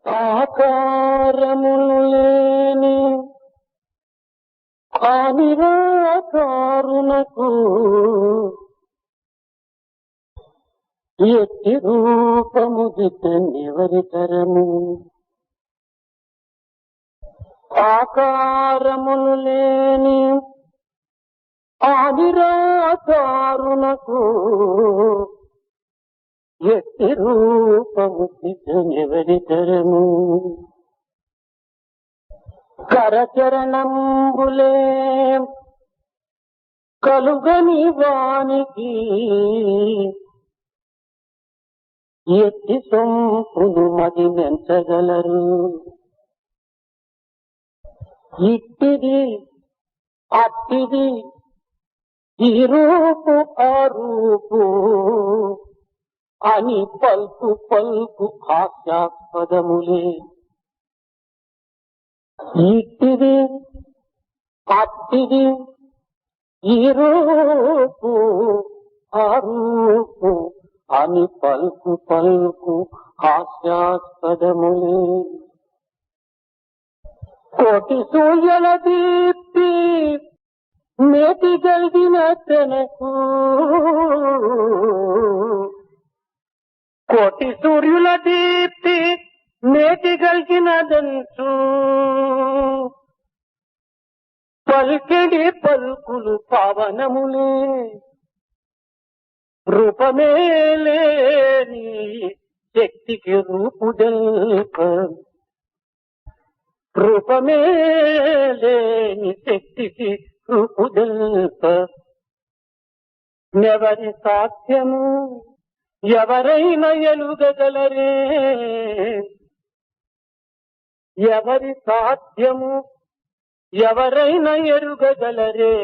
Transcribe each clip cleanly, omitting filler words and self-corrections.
ఆకారములు లేని అనిరాకారునకు ఎట్టి రూపము దిట్టెవరితరము. ఆకారములు లేని అనిరాకారునకు ఎట్టి రూపము దిట్టెవరితరము. కరచరణంబులే కలుగని వానికి ఎట్టి సొంపును మది మెంచగలరు. ఇట్టిది అట్టిది ఈ రూపు ఆ రూపు అని పల్కు పల్కు హాస్యాస్పదములే. ఇట్టిది అట్టిది ఈ రూపు ఆ రూపు అని పల్కు పల్కు హాస్యాస్పదములే. కోటి సూర్యుల దీప్తి మేటి గలిగిన తనకు, కోటి సూర్యుల దీప్తి మేటి గలిగినదంచు పల్కిడి పలుకులు పవనములే. రూపమే లేని శక్తికి రూపుదల్ప, రూపమే లేని శక్తికి రూపుదల్ప. ఎవరి సాధ్యము ఎవరైనా ఎలుగగలరే, ఎవరి సాధ్యము ఎవరైనా ఎరుగగలరే.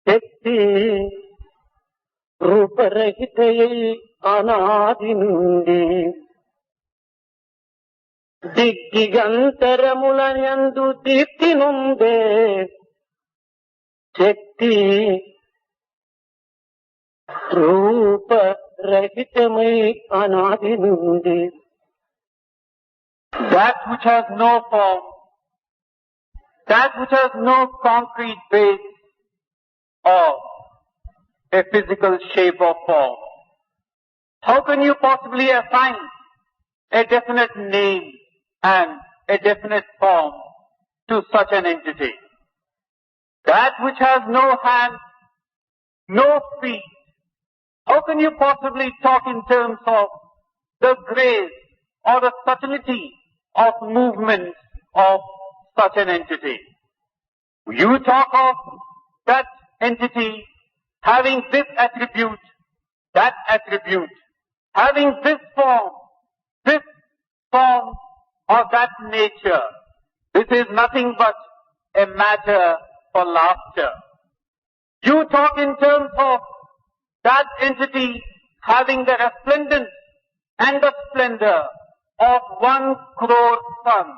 శక్తి రూపరహితయై అనాది నుండి దిగ్గిగంతరములయందు దీప్తి నుండే. శక్తి రూపరహితమై అనాది నుండి. That which has no form, that which has no concrete base or a physical shape or form, how can you possibly assign a definite name and a definite form to such an entity? That which has no hands, no feet, how can you possibly talk in terms of the grace or the subtlety of movements of such an entity? You talk of that entity having this attribute, that attribute, having this form or that nature. This is nothing but a matter for laughter. You talk in terms of that entity having the resplendence and the splendor of 1 crore suns.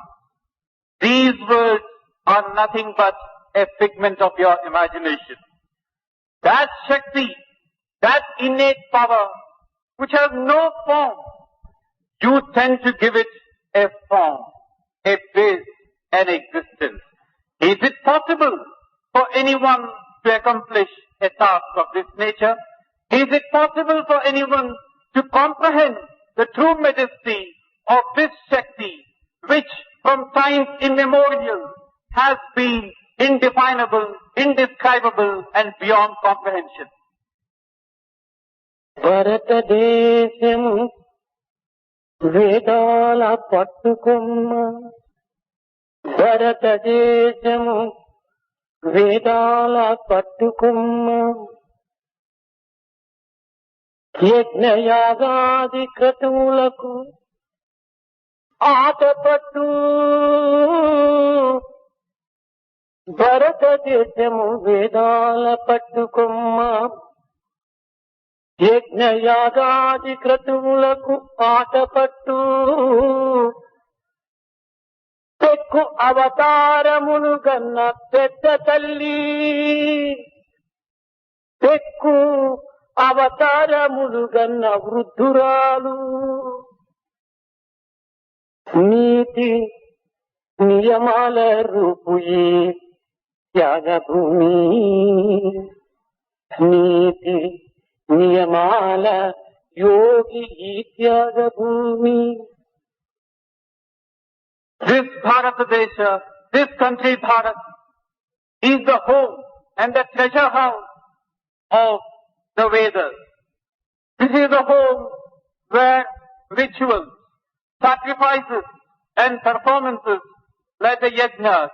These words are nothing but a figment of your imagination. That Shakti, that innate power, which has no form, you tend to give it a form, a base, an existence. Is it possible for anyone to accomplish a task of this nature? Is it possible for anyone to comprehend the true majesty of this Shakti, which from times immemorial has been indefinable, indescribable and beyond comprehension? భారతదేశము వేదాల పట్టుకొమ్మ, భారతదేశము వేదాల పట్టుకొమ్మ. యజ్ఞయాగాది క్రతువులకు ఆటపట్టు, భారతదేశము వేదాల పట్టుకొమ్మ. యజ్ఞయాగాది క్రతువులకు ఆటపట్టు, పెక్కు అవతారములు గన్న పెద్ద తల్లి, పెక్కు అవతారములు గన్న వృద్ధురాలు. నీతి నియమాల రూపు ఈ త్యాగభూమి, నీతి నియమాల యోగి ఈ Thyagabhoomi. This Bharatadesha, this country Bharat, is the home and the treasure house of the Vedas. This is the home where rituals, sacrifices and performances like the yajnas,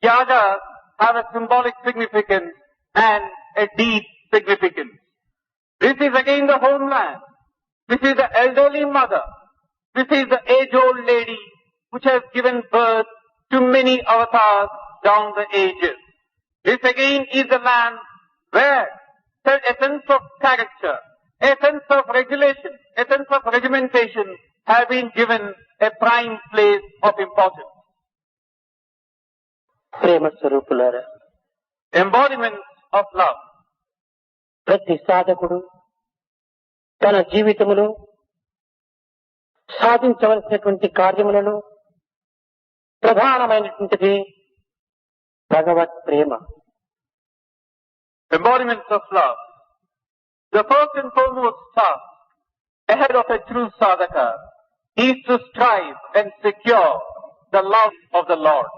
yagas have a symbolic significance and a deep significance. This is again the homeland. This is the elderly mother. This is the age-old lady which has given birth to many avatars down the ages. This again is the land where a sense of character, a sense of regulation, a sense of regimentation have been given a prime place of importance. ప్రేమ స్వరూపులారా, Embodiments of love. ప్రతి సాధకుడు తన జీవితములో సాధించవలసినటువంటి కార్యములలో ప్రధానమైనటువంటిది భగవత్ ప్రేమ. Embodiments of love. The first and foremost task ahead of a true sadhaka is to strive and secure the love of the Lord.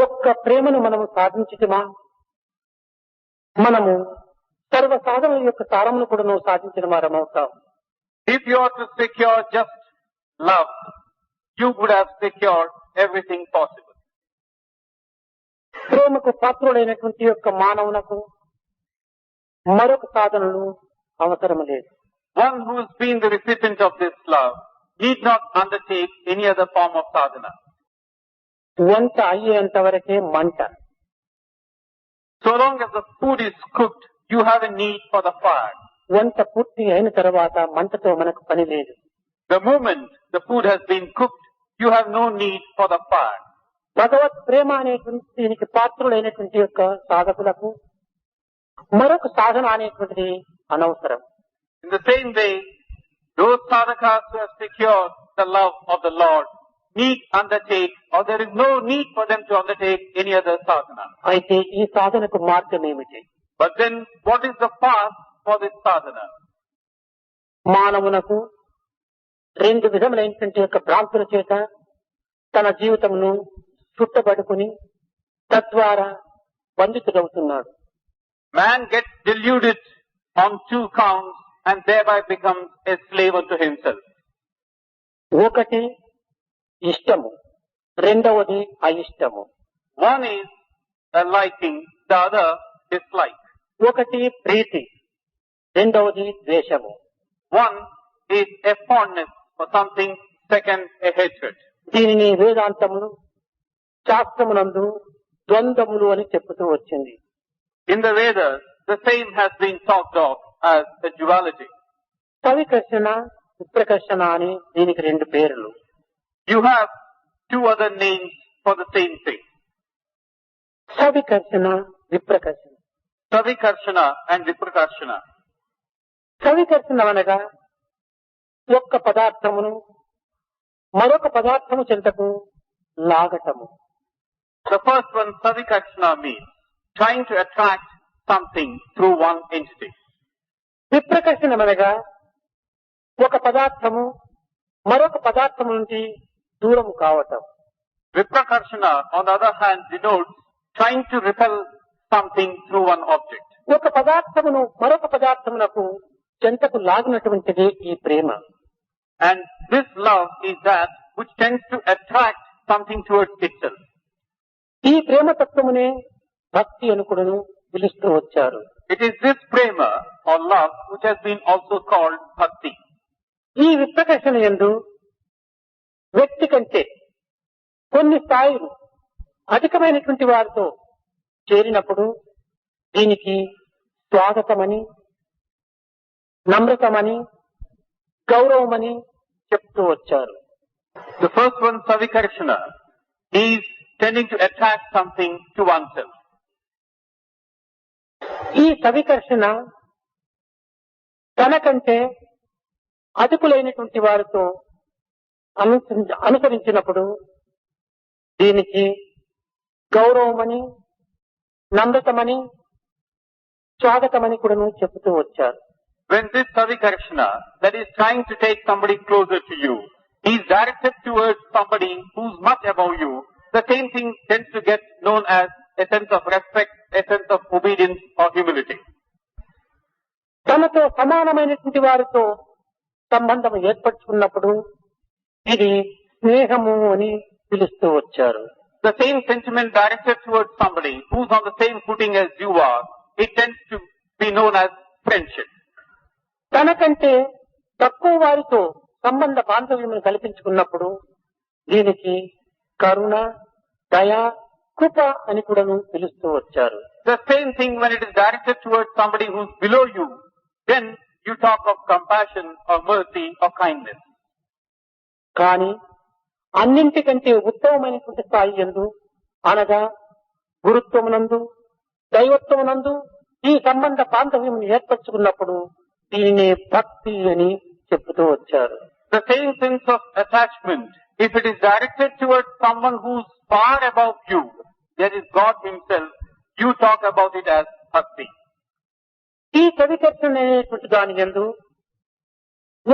ఒక్క ప్రేమను మనము సాధించటమా, మనము సర్వ సాధనల యొక్క సారమును కూడా సాధించిన వారమవుతాం. If you are to secure just love, you would have secured everything possible. ప్రేమకు పాత్రుడైనటువంటి యొక్క మానవునకు మరొక సాధనలు అవసరం లేదు. One who has been the recipient of this love need not undertake any other form of sadhana. వంట అయ్యేంత వరకే మంట. So long as the food is cooked, you have a need for the fire. వంట పూర్తి అయిన తర్వాత మంటతో మనకు పని లేదు. The moment the food has been cooked, you have no need for the fire. భగవత్ ప్రేమ అనేటువంటి దీనికి పాత్రులైనటువంటి యొక్క సాధకులకు మరొక సాధన అనేటువంటిది అనవసరం. In the same way, those sadhakas who have secured the love of the Lord need undertake, or there is no need for them to undertake any other sadhana. అయితే ఈ సాధనకు మార్గం ఏమిటి? But then, what is the path for this sadhana? మానవునకు రెండు విధములైనటువంటి యొక్క భ్రాంతుల చేత తన జీవితమును చుట్టబడుకుని తద్వారా బంధితుడవుతున్నాడు. Man gets deluded on two counts and thereby becomes a slave unto himself. ఒకటి ఇష్టము, రెండవది అయిష్టము. One is a liking, the other dislike. ఒకటి ప్రీతి, రెండవది ద్వేషము. One is a fondness for something, second a hatred. దీనిని వేదాంతములు శాస్త్రమునందు ద్వంద్వములు అని చెప్పుతూ వచ్చింది. In the Vedas, the same has been talked of as a duality. సవికర్షణ, విప్రకర్షణ అని దీనికి రెండు పేర్లు. You have two other names for the same thing. సవికర్షణ, విప్రకర్షణ. Savikarshana and Viprakarshana. సవికర్షణ అనగా ఒక్క పదార్థమును మరొక పదార్థము చెంతకు లాగటము. The first one, Savikarshana, means trying to attract something through one entity. విప్రకర్షణ అనగా ఒక పదార్థము మరొక పదార్థము నుండి దూరం కావటం. Viprakarshana, on the other hand, denotes trying to repel something through one object. ఒక పదార్థమును మరొక పదార్థమునకు చెంతకు లాగినటువంటిది ఈ ప్రేమ. And this love is that which tends to attract something towards itself. ఈ ప్రేమ తత్వమునే భక్తి అనుకుడును పిలుస్తూ వచ్చారు. It is this prema or love which has been also called bhakti. ఈ విప్రకర్షణ యందు వ్యక్తి కంటే కొన్ని స్థాయిలు అధికమైనటువంటి వారితో చేరినప్పుడు దీనికి స్వాగతమని, నమ్రతమని, గౌరవమని చెప్తూ వచ్చారు. The first one, Savikarshana, is tending to attract something to oneself. ఈ సవికర్షణ తనకంటే అధికులైనటువంటి వారితో అనుసరించినప్పుడు దీనికి గౌరవమని, నమ్రతమని, స్వాగతమని కూడా చెబుతూ వచ్చారు. When this Savikarshana, that is trying to take somebody closer to you, is directed towards somebody who's much above you, the same thing tends to get known as a sense of respect, a sense of obedience or humility. తనతో సమానమైనటువంటి వారితో సంబంధం ఏర్పరచుకున్నప్పుడు ఇది స్నేహము అని పిలుస్తూ వచ్చారు. The same sentiment directed towards somebody who's on the same footing as you are, it tends to be known as friendship. తనకంటే తక్కువ వారితో సంబంధ బాంధవ్యమును కల్పించుకున్నప్పుడు దీనికి కరుణ, దయ, కృప అని కూడా పిలుస్తూ వచ్చారు. The same thing when it is directed towards somebody who's below you, then you talk of compassion or mercy or kindness. కానీ అన్నింటికంటే ఉత్తమమైనటువంటి స్థాయి యందు అనగా గురుత్వమునందు, దైవత్వమునందు ఈ సంబంధ బాంధవ్యం ఏర్పరచుకున్నప్పుడు దీనినే భక్తి అని చెప్తూ వచ్చారు. The same sense of attachment, if it is directed towards someone who's far above you, that is God himself, you talk about it as bhakti. ఈ సవికర్షణ అనేటువంటి దాని యందు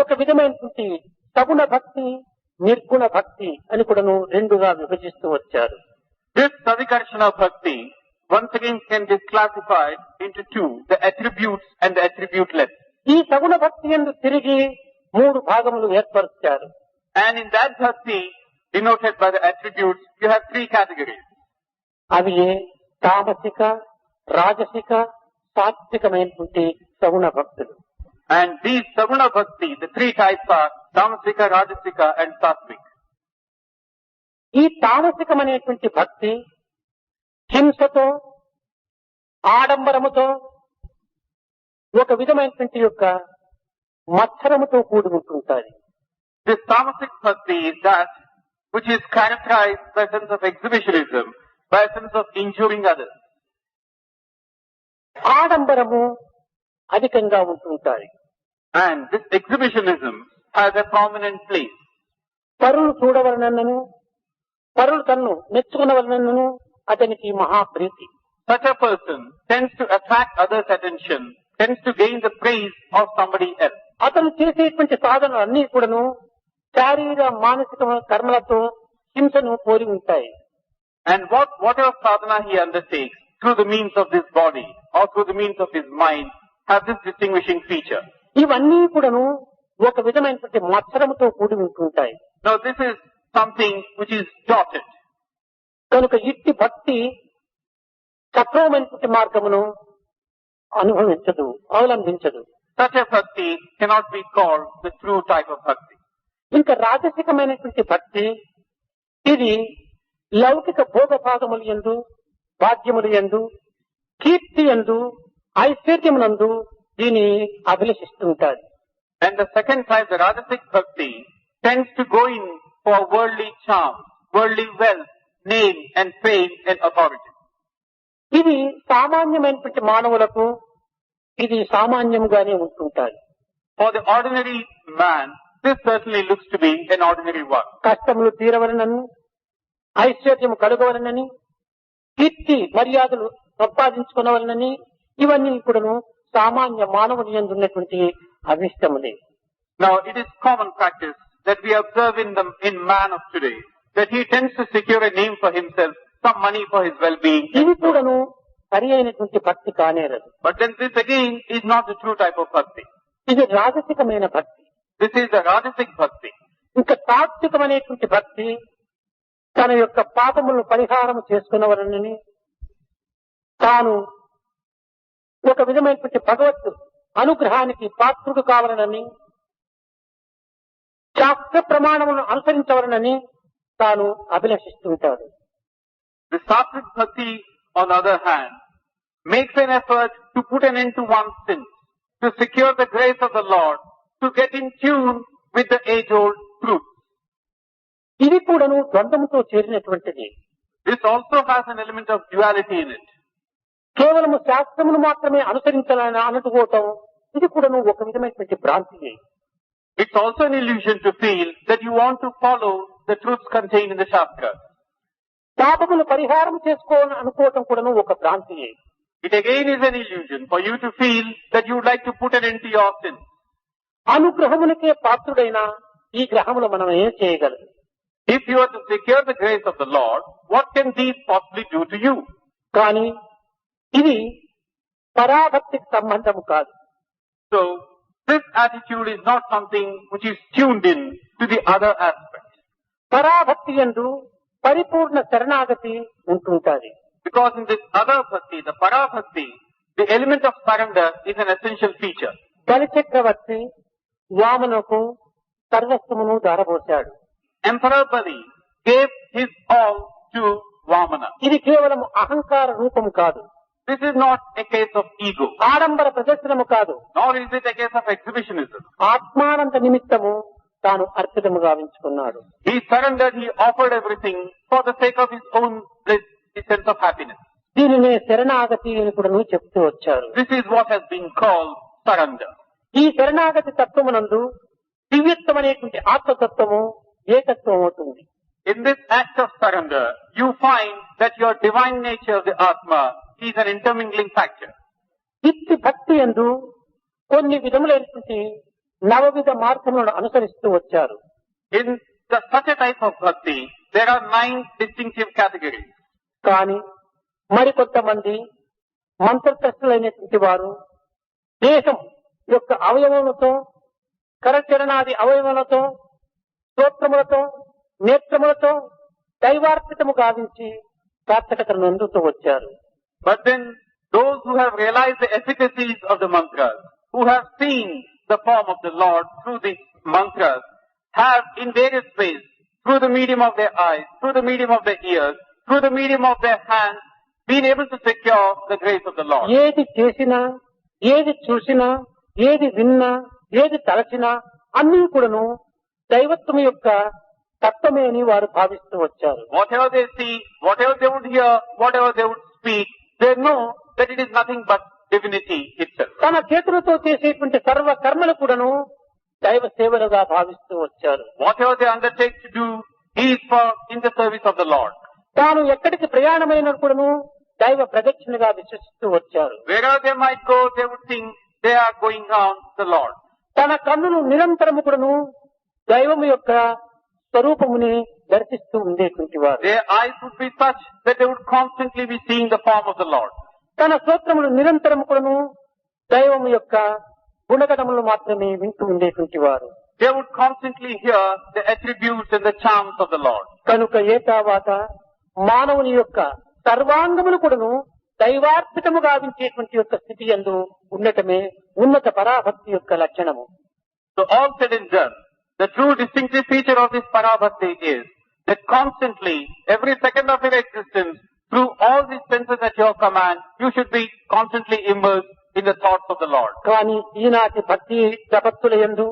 ఒక విధమైనటువంటి సగుణ భక్తి, నిర్గుణ భక్తి అని కూడా రెండుగా విభజిస్తూ వచ్చారు. This Savikarshana Bhakti once again can be classified into two, the attributes and the attributeless. ఈ సగుణ భక్తి యందు తిరిగి మూడు భాగములు ఏర్పరుస్తారు. And in that Bhakti, denoted by the attributes, you have three categories. అవి తామసిక, రాజసిక, సాత్వికమైనటువంటి సగుణ భక్తులు. And these Saguna Bhakti, the three types are Tamasika, Rajasika and Satvik. ఈ తామసికమైనటువంటి భక్తి హింసతో, ఆడంబరముతో, ఒక విధమైనటువంటి యొక్క మత్సరముతో కూడి ఉంటుంటారు. This Tamasic Bhakti is that which is characterized by a sense of exhibitionism, by a sense of injuring others. ఆడంబరము అధికంగా ఉంటుంటాయి. And this exhibitionism has a prominent place. పరులు చూడవలనను, పరులు తన్ను మెచ్చుకునవలనను అతనికి మహాప్రీతి. Such a person tends to attract others' attention, tends to gain the praise of somebody else. అతను చేసేటువంటి సాధనలు అన్ని కూడాను శారీర మానసిక కర్మలతో హింసను పోలి ఉంటాయి. And whatever sadhana he undertakes through the means of this body or through the means of his mind have this distinguishing feature. ఇవన్నీ కూడాను ఒక విధమైనటువంటి మత్సరముతో కూడి ఉంటుంటాయి. Now this is something which is dotted. కనుక ఇట్టి భక్తి సక్రమమైనటువంటి మార్గమును అనుభవించదు, అవలంబించదు. Such a bhakti cannot be called the true type of bhakti. ఇంకా రాజసికమైనటువంటి భక్తి ఇది లౌకిక భోగ భాగములు యందు, భాగ్యములు యందు, కీర్తి యందు, ఐశ్వర్యమునందు దీన్ని అభిలషిస్తుంటారు. And the second type, the Rajasic bhakti, tends to go in for worldly charm, worldly wealth, name and fame and authority. ఇది సామాన్యమైనటువంటి మానవులకు ఇది సామాన్యముగానే ఉంటుంటారు. For the ordinary man, this certainly looks to be an ordinary one. కష్టములు తీరవలనని, ఐశ్వర్యము కలుగవలనని, కీర్తి మర్యాదలు సంపాదించుకునవలనని ఇవన్నీ కూడాను సామాన్య మానవుని యందు ఉన్నటువంటి అభిష్టములే. Now it is common practice that we observe in man of today that he tends to secure a name for himself, some money for his well-being. ఇది కూడాను సరి అయినటువంటి భక్తి కానేరదు. But then this again is not the true type of bhakti. ఇది రాజసికమైన భక్తి. This is the Rajasic bhakti. ఇంకా తాత్వికమైనటువంటి భక్తి తన యొక్క పాపములను పరిహారం చేసుకున్నవరనని, తాను ఒక విధమైనటువంటి భగవత్ అనుగ్రహానికి పాత్రుడు కావాలనని, శాస్త్ర ప్రమాణములను అనుసరించవలనని తాను అభిలషిస్తుంటాడు. The Sattvic bhakti, on the other hand, makes an effort to put an end to one's sins, to secure the grace of the Lord, to get in tune with the age-old truth. ఇది కూడాను ద్వంద్వముతో చేరినటువంటిది. This also has an element of duality in it. కేవలము శాస్త్రమును మాత్రమే అనుసరించాలని అనుకోవటం ఇది కూడాను ఒక విధమైనటువంటి భ్రాంతియే. It's also an illusion to feel that you want to follow the truths contained in the Shastras. పాపములు పరిహారం చేసుకోవాలని అనుకోవటం కూడాను ఒక భ్రాంతియే. It again is an illusion for you to feel that you would like to put an end to your sins. అనుగ్రహమునికే పాత్రుడైన ఈ గ్రహములు మనం ఏం చేయగలరు? If you are to secure the grace of the Lord, what can these possibly do to you? కానీ ఇది పరాభక్తికి సంబంధము కాదు. So, this attitude is not something which is tuned in to the other aspects. పరాభక్తి యందు పరిపూర్ణ శరణాగతి ఉంటుంటాది. Because in this other bhakti, the parabhakti, the element of surrender is an essential feature. బలి చక్రవర్తి వామనకు సర్వస్వమును దారబోశాడు. Emperor Bali gave his all to Vamana. ఇది కేవలం అహంకార రూపము కాదు. This is not a case of ego, ఆడంబర ప్రదర్శనము కాదు. nor is it a case of exhibitionism. ఆత్మానంద నిమిత్తము తాను అర్పితము గావించుకున్నాడు. He surrendered, he offered everything for the sake of his own bliss, his sense of happiness. దీనినే శరణాగతి అని కూడా చెప్తూ వచ్చారు. This is what has been called surrender. ఈ శరణాగతి తత్వమునందు దివ్యత్వం అనేటువంటి ఆత్మతత్వము ఏకత్వం అవుతుంది. In this act of surrender, you find that your divine nature of the Atma is an intermingling factor. ఇట్టి భక్తి యందు కొన్ని విధములైనటువంటి నవవిధ మార్గములను అనుసరిస్తూ వచ్చారు. In such a type of bhakti, there are 9 distinctive categories. కానీ మరికొంతమంది మంత్రప్రస్తులైనటువంటి వారు దేహం యొక్క అవయవములతో కరచరణాది అవయవములతో స్తోత్రములతో నేత్రములతో దైవార్పితము గావించి సార్థకతను అందుతూ వచ్చారు. But then those who have realized the efficacies of the mantras, who have seen the form of the Lord through these mantras, have in various ways, through the medium of their eyes, through the medium of their ears, through the medium of their hands, been able to secure the grace of the Lord. ఏది చేసినా, ఏది చూసినా, ఏది విన్నా, ఏది తలచినా అన్నీ కూడాను దైవత్వం యొక్క తత్వమే అని వారు భావిస్తూ వచ్చారు. Whatever they see, whatever they would hear, whatever they would speak, they know that it is nothing but divinity itself. తన చేతులతో చేసేటువంటి సర్వ కర్మలు కూడాను దైవ సేవలుగా భావిస్తూ వచ్చారు. Whatever they undertake to do is for in the service of the Lord. తాను ఎక్కడికి ప్రయాణమైన కూడాను దైవ ప్రదక్షిణగా విశ్వసిస్తూ వచ్చారు. Wherever they might go, they would think they are going on the Lord. తన కన్నులు నిరంతరము కూడాను దైవము యొక్క స్వరూపముని దర్శిస్తూ ఉండేటువంటి వారు. Their eyes would be such that they would constantly be seeing the form of the Lord. తన స్తోత్రములు నిరంతరము కూడాను దైవము యొక్క గుణగణములు మాత్రమే వింటూ ఉండేటువంటి వారు. They would constantly hear the attributes and the charms of the Lord. కనుక ఏ తర్వాత మానవుని యొక్క సర్వాంగములు కూడాను దైవార్పితము గావించేటువంటి యొక్క స్థితి యందు ఉండటమే ఉన్నత పరాభక్తి యొక్క లక్షణము. So all said and done, the true distinctive feature of this parabhakti is that constantly, every second of your existence, through all these senses at your command, you should be constantly immersed in the thoughts of the Lord. కానీ ఈనాటి భక్తి ప్రపత్తుల యందు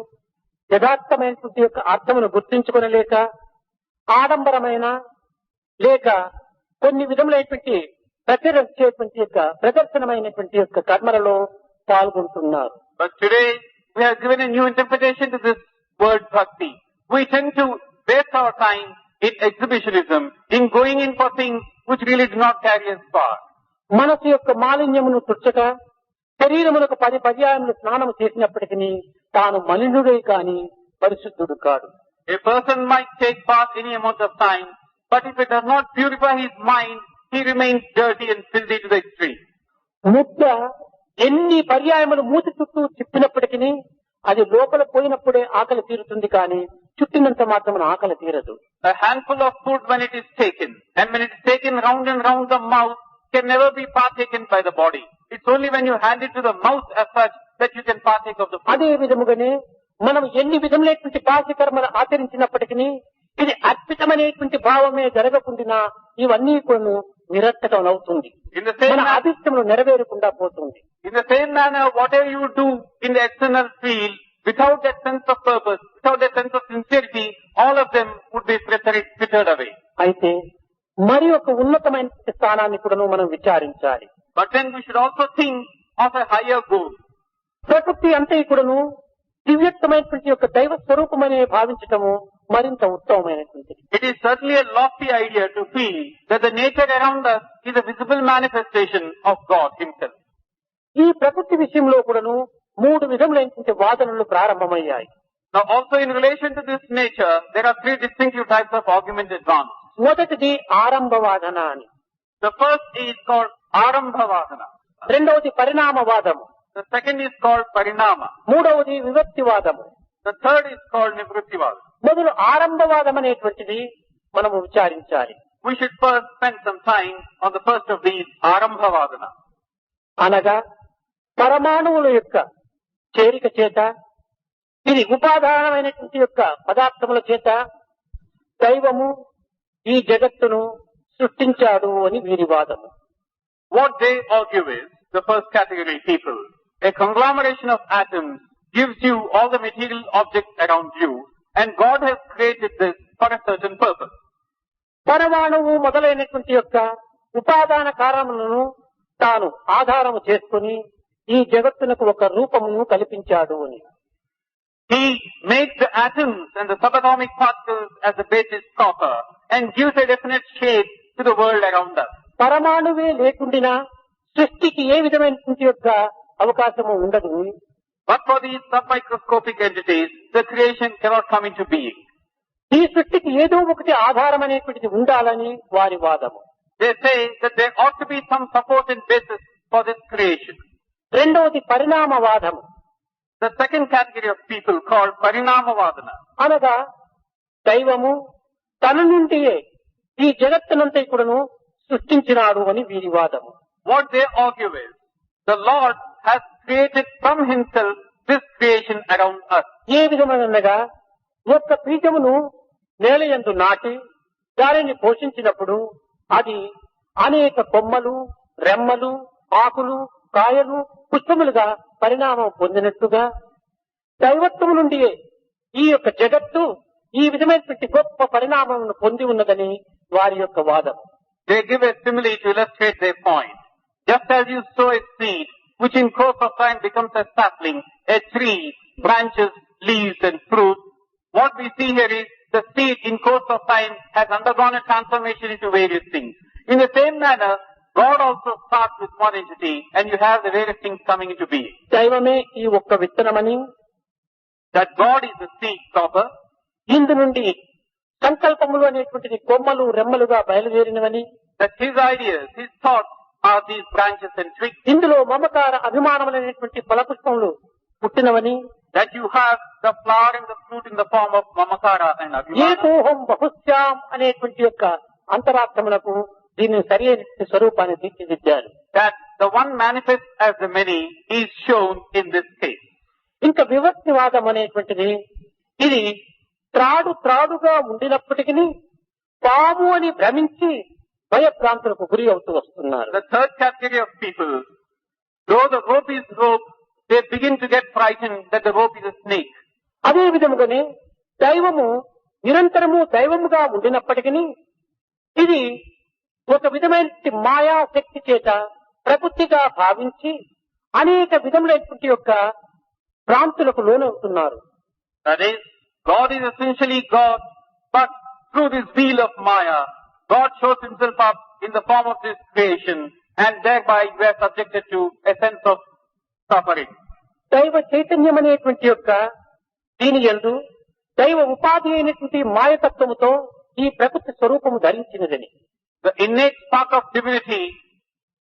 యథార్థమైనటువంటి యొక్క అర్థమును గుర్తించుకొనలేక ఆడంబరమైన లేక కొన్ని విధములైనటువంటి ప్రచురించేటువంటి యొక్క ప్రదర్శనమైనటువంటి యొక్క కర్మలలో పాల్గొంటున్నారు. But today, we have given a new interpretation to this word bhakti. We tend to waste our time in exhibitionism, in going in for things which really do not carry us far. మనసు యొక్క మాలిన్యమును తుచ్చక శరీరములకు 10 పర్యాయములు స్నానము చేసినప్పటికీ తాను మలినుడే కాని పరిశుద్ధుడు కాడు. A person might take bath any amount of time, but if it does not purify his mind, he remains dirty and filthy to the extreme. ముద్ద ఎన్ని పర్యాయములు మూతి చుట్టూ తిప్పినప్పటికీ అది లోపల పోయినప్పుడే ఆకలి తీరుతుంది కానీ చుట్టినంత మాత్రం ఆకలి తీరదు. A handful of food when it is taken, and when it is taken round and round the mouth, can never be partaken by the body. It's only when you hand it to the mouth as such that you can partake of the food. అదే విధముగానే మనం ఎన్ని విధములైనటువంటి బాహ్య కర్మలు ఆచరించినప్పటికీ ఇది అద్భుతమైనటువంటి భావమే జరగకుండా ఇవన్నీ కూడా నిరర్థకం అవుతుంది. మన అభిష్టములు నెరవేరకుండా పోతుంది. In the same manner, whatever you do in the external field, without that sense of purpose, without that sense of sincerity, all of them would be frittered away. అయితే మరి ఒక ఉన్నతమైన స్థానాన్ని కూడా మనం విచారించాలి. But then we should also think of a higher goal. ప్రకృతి అంతా కూడాను దివ్యత్వమైనటువంటి యొక్క దైవ స్వరూపమనే భావించటము మరింత ఉత్తమమైనటువంటిది. It is certainly a lofty idea to feel that the nature around us is a visible manifestation of God Himself. ఈ ప్రకృతి విషయంలో కూడాను 3 విధములైనటువంటి వాదనలు ప్రారంభమయ్యాయి. Now also in relation to this nature, there are 3 distinctive types of argument advanced. మొదటిది ఆరంభవాదన అని, The first is called Arambhavadana. రెండవది పరిణామవాదము, The second is called Parinama. మూడవది విభక్తివాదము. The third is called Nivrittivada. మొదలు ఆరంభవాదం అనేటువంటిది మనము విచారించాలి. We should first spend some time on the first of these, Arambhavadana. అనగా పరమాణువుల యొక్క చేరిక చేత, ఇది ఉపాదానమైనటువంటి యొక్క పదార్థముల చేత దైవము ఈ జగత్తును సృష్టించాడు అని వీరి వాదము. What they argue is, the first category people, a conglomeration of atoms gives you all the material objects around you, and God has created this for a certain purpose. పరమాణువు మొదలైనటువంటి యొక్క ఉపాదాన కారణములను తాను ఆధారము చేసుకుని ఈ జగత్తునకు ఒక రూపమును కల్పించాడు అని. He makes the atoms and the subatomic particles as the basis copper and gives a definite shape to the world around us. పరమాణువే లేకుండినా సృష్టికి ఏ విధమైనటువంటి యొక్క అవకాశము ఉండదు. But for these submicroscopic entities, the creation cannot come into being. ఈ సృష్టికి ఏదో ఒకటి ఆధారం అనేటువంటిది ఉండాలని వారి వాదము. They say that there ought to be some support and basis for this creation. రెండవది పరిణామవాదము. The second category of people called Parinamavadana. అనగా దైవము తన నుండియే ఈ జగత్తునంతా కూడాను సృష్టించినాడు అని వీరి వాదము. What they argue is, the Lord has created from Himself this creation around us. ఏ విధమనగా ఒక్క బీజమును నేలయందు నాటి దానిని పోషించినప్పుడు అది అనేక కొమ్మలు, రెమ్మలు, ఆకులు, కాయలు, పుష్పములుగా పరిణామం పొందినట్టుగా దైవత్వము నుండి ఈ యొక్క జగత్తు ఈ విధమైనటువంటి గొప్ప పరిణామమును పొంది ఉన్నదని వారి యొక్క వాదం. They give a simile to illustrate their point. Just as you sow a seed, which in course of time becomes a sapling, a tree, branches, leaves and fruit, what we see here is the seed in course of time has undergone a transformation into various things. In the same manner, God also starts with one entity and you have the various things coming into being. దైవమే ఈ ఒక్క విత్తనమని, that God is the seed stopper, ఇందు నుండి సంకల్పములు అనేటువంటిది కొమ్మలు, రెమ్మలుగా బయలుదేరినవని, that His ideas, His thoughts are these branches and twigs, ఇందులో మమకార అభిమానములైనటువంటి ఫలపుష్పములు పుట్టినవని, that you have the flower and the fruit in the form of mamakara and abhimana, ఏకోహం బహుశ్యాం అనేటువంటి యొక్క అంతరార్థములకు దీని సరి అయిన స్వరూపాన్ని తీర్చిదిద్దారు. that the one manifest as the many is shown in this case. ఇంకా వివక్తివాదం అనేటువంటిది ఇది త్రాడుగా ఉండినప్పటికీ పాము అని భ్రమించి భయభ్రాంతులకు గురి అవుతూ వస్తున్నారు. The third category of people, though the rope is rope, they begin to get frightened that the rope is a snake. అదే విధముగానే దైవము నిరంతరము దైవముగా ఉండినప్పటికీ ఇది ఒక విధమైన మాయా శక్తి చేత ప్రకృతిగా భావించి అనేక విధములైనటువంటి యొక్క భ్రాంతులకు లోనవుతున్నారు. That is, God is essentially God, but through this wheel of Maya, God shows Himself up in the form of this creation, and thereby we are subjected to a sense of suffering. దైవ చైతన్యం అనేటువంటి యొక్క దీని యందు దైవ ఉపాధి అయినటువంటి మాయతత్వముతో ఈ ప్రకృతి స్వరూపము ధరించినదని. The innate spark of divinity,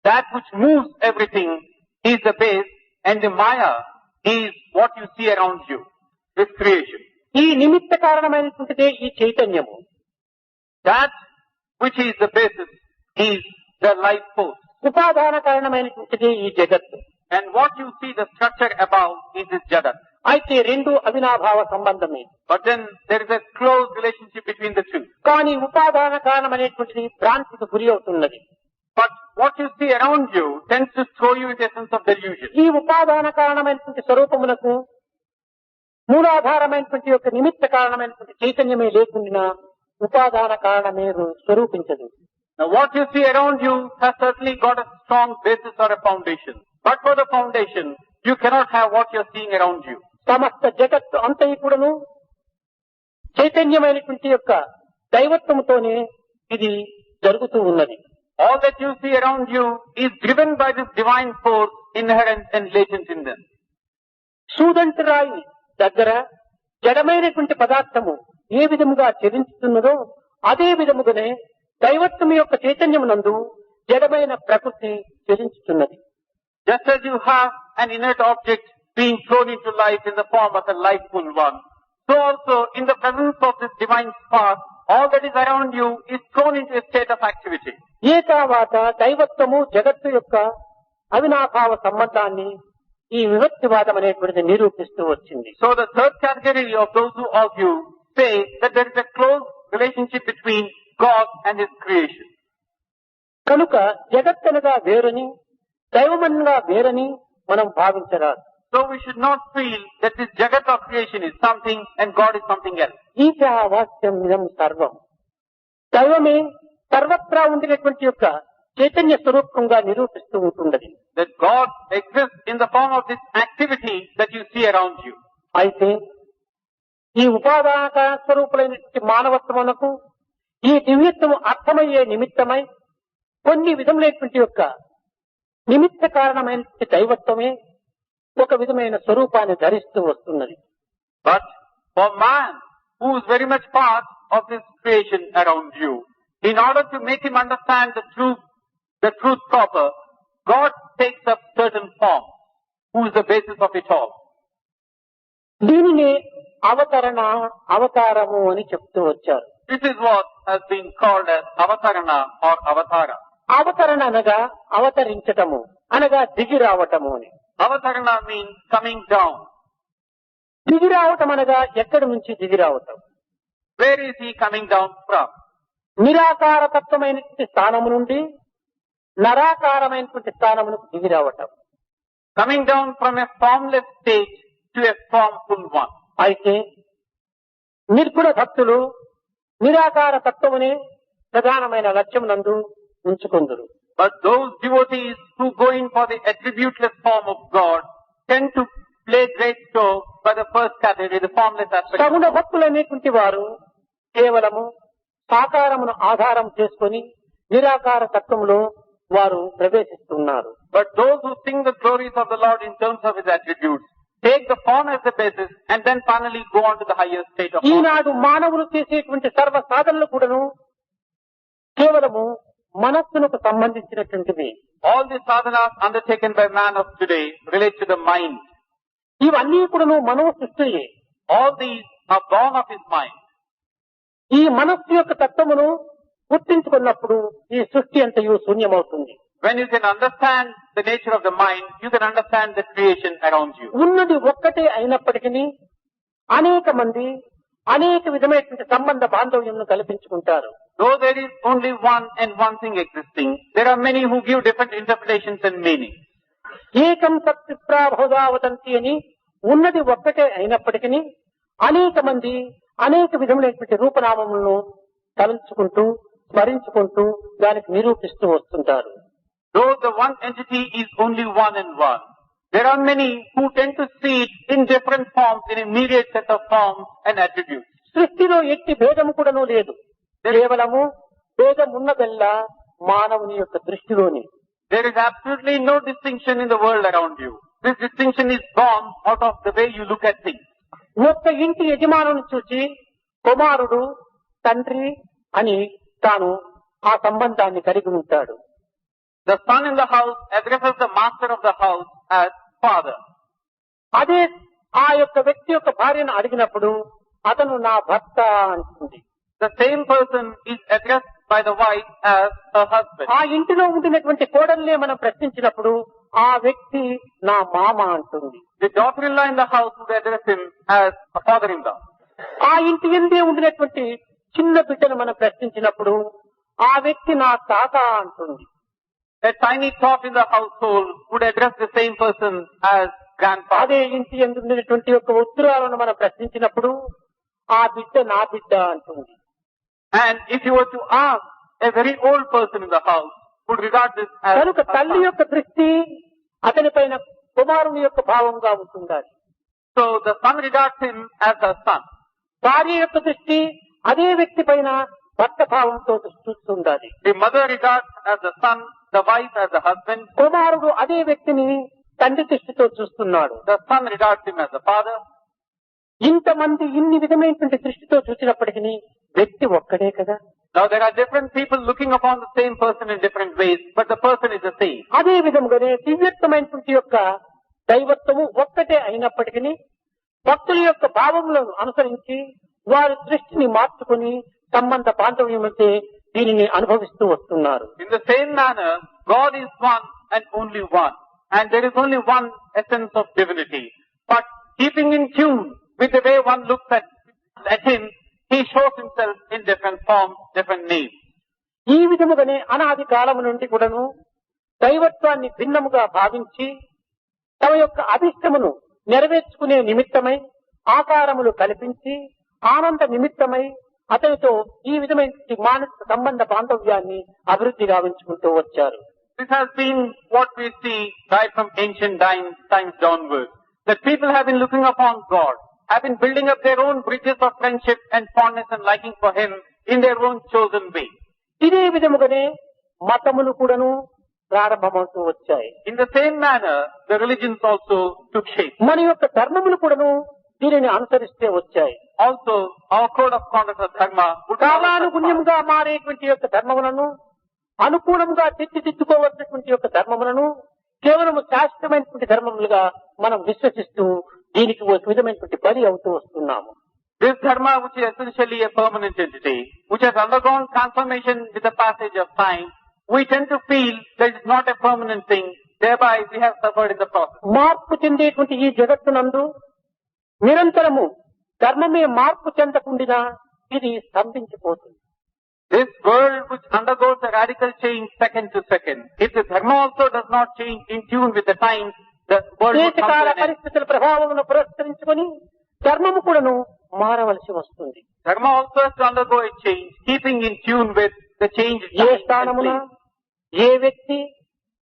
that which moves everything, is the base, and the Maya is what you see around you, this creation. ఈ నిమిత్త కారణమైనటువంటిదే ఈ చైతన్యము. That which is the basis is the life force. ఉపాదాన కారణమైనటువంటిదే ఈ జగత్తు. And what you see, the structure above, is this Jagat. అయితే రెండు అవినాభావ సంబంధమే. But then there is a close relationship between the two. కానీ ఉపాదాన కారణమైనటువంటిది భ్రాంతికి గురి అవుతున్నది. But what you see around you tends to throw you into a sense of delusion. ఈ ఉపాదాన కారణమైనటువంటి స్వరూపమునకు మూలాధారమైనటువంటి యొక్క నిమిత్త కారణమైనటువంటి చైతన్యమే లేకుండా ఉపాదాన కారణమే స్వరూపించదు. Now what you see around you has certainly got a strong basis or a foundation. But for the foundation, you cannot have what you are seeing around you. సమస్త జగత్తు అంతయు కూడాను చైతన్యమైనటువంటి యొక్క దైవత్వముతోనే ఇది జరుగుతూ ఉన్నది. All that you see around you is driven by this divine force inherent and latent in them. సూదంటి రాయి దగ్గర జడమైనటువంటి పదార్థము ఏ విధముగా చలించుతున్నదో అదే విధముగానే దైవత్వం యొక్క చైతన్యమునందు జడమైన ప్రకృతి చలించుతున్నది. Just as you have an inert object being thrown into life in the form of a lifeful one, so also in the presence of this divine spark, all that is around you is thrown into a state of activity. ఏతావాత దైవత్వము జగత్తు యొక్క అవినాభావ సంబంధాన్ని ఈ విభక్తివాదం అనేటువంటిది నిరూపిస్తూ వచ్చింది. So the third category of those who argue say that there is a close relationship between God and His creation. కనుక జగత్తనగా వేరని దైవమనగా వేరని మనం భావించరాదు. So we should not feel that this Jagat of creation is something and God is something else. ఈశావాస్యం ఇదం సర్వం. దైవమే సర్వత్రా ఉండినటువంటి యొక్క చైతన్య స్వరూపంగా నిరూపిస్తూ ఉంటున్నది. That God exists in the form of this activity that you see around you. అయితే ఈ ఉపాదాన స్వరూపులైనటువంటి మానవత్వమునకు ఈ దివ్యత్వము అర్థమయ్యే నిమిత్తమై కొన్ని విధములైనటువంటి యొక్క నిమిత్త కారణమైనటువంటి దైవత్వమే ఒక విధమైన స్వరూపాన్ని ధరిస్తూ వస్తున్నది. But for man, who is very much part of this creation around you, in order to make him understand the truth proper, God takes up certain form, who is the basis of it all. దీనిని అవతారము అని చెప్తూ వచ్చారు. This is what has been called as avatarana or avatara. అవతరణ అనగా అవతరించటము అనగా దిగి రావటము అని. Avatarana means coming down. దిగి రావటం అనగా ఎక్కడి నుంచి దిగి రావటం? Where is he coming down from? నిరాకార తత్వమైనటువంటి స్థానము నుండి నరాకారమైనటువంటి స్థానమునకు దిగి రావటం. Coming down from a formless state to a formful one. అయితే నిర్గుణ భక్తులు నిరాకార తత్వమునే ప్రధానమైన లక్ష్యమునందు ఉంచుకుందురు. But those devotees who go in for the attributeless form of God tend to play great show by the first category, the formless aspect. సగుణ భక్తులనేటువంటి వారు కేవలము సాకారమును ఆధారం చేసుకొని నిరాకార తత్వములో వారు ప్రవేశిస్తున్నారు. But those who sing the glories of the Lord in terms of His attributes take the form as the basis and then finally go on to the higher state of ఈనాడు మానవులు చేసేటువంటి సర్వ సాధనలు కూడాను కేవలము మనస్సునకు సంబంధించినటువంటివి. All the sadhanas undertaken by man of today relate to the mind. ఇవన్నీ కూడాను మనో సృష్టియే. All these are born of his mind. ఈ మనస్సు యొక్క తత్వమును గుర్తించుకున్నప్పుడు ఈ సృష్టి అంతయు శూన్యమవుతుంది. When you can understand the nature of the mind, you can understand the creation around you. ఉన్నది ఒక్కటే అయినప్పటికీ అనేక మంది అనేక విధమైనటువంటి సంబంధ బాంధవ్యం కల్పించుకుంటారు. Though there is only one and one thing existing, there are many who give different interpretations and meanings. ఏకం సత్ప్రాభోదావతంతి అని ఉన్నది ఒక్కటే అయినప్పటికీ అనేక మంది అనేక విధములైనటువంటి రూపనామములను తలంచుకుంటూ స్మరించుకుంటూ దానికి నిరూపిస్తూ వస్తుంటారు. Though the one entity is only one and one, there are many who tend to see it in different forms, in a myriad set of forms and attributes. సృష్టిలో ఎట్టి భేదము కూడాను లేదు. కేవలము భేదం ఉన్నదల్లా మానవుని యొక్క దృష్టిలోని. There is absolutely no distinction in the world around you. This distinction is born out of the way you look at things. ఒక్క ఇంటి యజమానుని చూసి కుమారుడు తండ్రి అని తాను ఆ సంబంధాన్ని కలిగి ఉంటాడు. The son in the house addresses the master of the house as father. అదే ఆ యొక్క వ్యక్తి యొక్క భార్యను అడిగినప్పుడు అతను నా భర్త అంటుంది. The same person is addressed by the wife as her husband. ఆ ఇంటిలో ఉండినటువంటి కోడల్నే మనం ప్రశ్నించినప్పుడు ఆ వ్యక్తి నా మామ అంటుంది. The daughter-in-law in the house would address him as a father-in-law. ఆ ఇంటి ఎందే ఉండినటువంటి చిన్న బిడ్డను మనం ప్రశ్నించినప్పుడు ఆ వ్యక్తి నా తాత అంటుంది. A tiny tot in the household would address the same person as grandfather. అదే ఇంటి ఎందు ఉండినటువంటి యొక్క ఉత్తరాలను మనం ప్రశ్నించినప్పుడు ఆ బిడ్డ నా బిడ్డ అంటుంది. And if you were to ask a very old person in the house, would regard this as కనుక తల్లి యొక్క దృష్టి అతని పైన కుమారుని యొక్క భావంగా ఉంటుండాలి. So the son regards him as the son. భార్య యొక్క దృష్టి అదే వ్యక్తి పైన భర్త భావంతో చూస్తుండాలి. The mother regards as the son, the wife as the husband. కుమారుడు అదే వ్యక్తిని తండ్రి దృష్టితో చూస్తున్నాడు. The son regards him as the father. ఇంతమంది ఇన్ని విధమైనటువంటి దృష్టితో చూసినప్పటికీ వ్యక్తి ఒక్కడే కదా. Now there are different people looking upon the same person in different ways, but the person is the same. అదే విధముగానే దివ్యత్వమైనటువంటి యొక్క దైవత్వము ఒక్కటే అయినప్పటికీ భక్తుల యొక్క భావములను అనుసరించి వారి దృష్టిని మార్చుకుని సంబంధ బాంధవ్యం అంటే దీనిని అనుభవిస్తూ వస్తున్నారు. In the same manner, God is one and only one, and there is only one essence of divinity. But keeping in tune with the way one looks at him, he shows himself in different forms, different names. ఈ విధముగానే అనాది కాలము నుండి కూడాను దైవత్వాన్ని భిన్నముగా భావించి తమ యొక్క అభిష్టమును నెరవేర్చుకునే నిమిత్తమై ఆకారములు కల్పించి ఆనంద నిమిత్తమై అతనితో ఈ విధమైన మానసిక సంబంధ బాంధవ్యాన్ని అభివృద్ధి గావించుకుంటూ వచ్చారు. This has been what we see right from ancient times downwards. That people have been looking upon God, have been building up their own bridges of friendship and fondness and liking for Him in their own chosen way. ఇదే విధముగానే మతములు కూడాను ప్రారంభమవుతూ వచ్చాయి. In the same manner, the religions also took shape. మన యొక్క ధర్మములు కూడాను దీనిని అనుసరిస్తే వచ్చాయి. Also, our code of conduct of dharma would కాలానుగుణ్యంగా మారేటువంటి యొక్క ధర్మములను అనుకూలంగా తీర్చిదిద్దుకోవలసినటువంటి యొక్క ధర్మములను కేవలం శాశ్వతమైనటువంటి ధర్మములుగా మనం విశ్వసిస్తూ దీనికి ఒక విధమైనటువంటి బలి అవుతూ వస్తున్నాము. This dharma, which is essentially a permanent entity, which has undergone transformation with the passage of time, we tend to feel that it is not a permanent thing, thereby we have suffered in the process. మార్పు చెందేటువంటి ఈ జగత్తునందు నిరంతరము ధర్మమే మార్పు చెందకుండా ఇది స్తంభించిపోతుంది. This world which undergoes a radical change second to second, if the dharma also does not change in tune with the times, the world will come దేశకాల to an end. పరిస్థితుల ప్రభావమును పురస్కరించుకొని ధర్మము కూడాను మారవలసి వస్తుంది. Dharma also has to undergo a change, keeping in tune with the change in A time and స్థానమున place. ఏ వ్యక్తి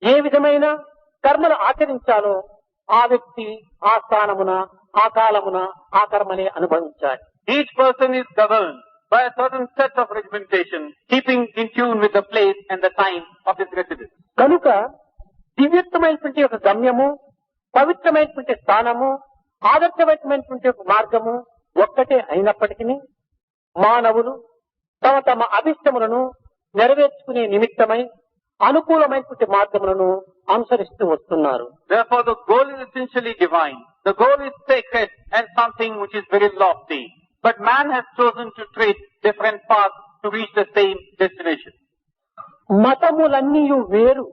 ఏ విధమైన కర్మలు ఆచరించాలో ఆ వ్యక్తి ఆ స్థానమున ఆ కాలమున ఆ కర్మలే అనుభవించాలి. Each person is governed by a certain set of regimentation, keeping in tune with the place and the time of his residence. కనుక దివ్యత్వమైనటువంటి ఒక గమ్యము, పవిత్రమైనటువంటి స్థానము, ఆదర్శమైనటువంటి ఒక మార్గము ఒక్కటే అయినప్పటికీ మానవులు తమ తమ అభిష్టములను నెరవేర్చుకునే నిమిత్తమై అనుకూలమైనటువంటి మార్గములను అనుసరిస్తూ వస్తున్నారు. Therefore, the goal is essentially divine. The goal is sacred and something which is very lofty. But man has chosen to tread different paths to reach the same destination. మతములన్నీ వేరు,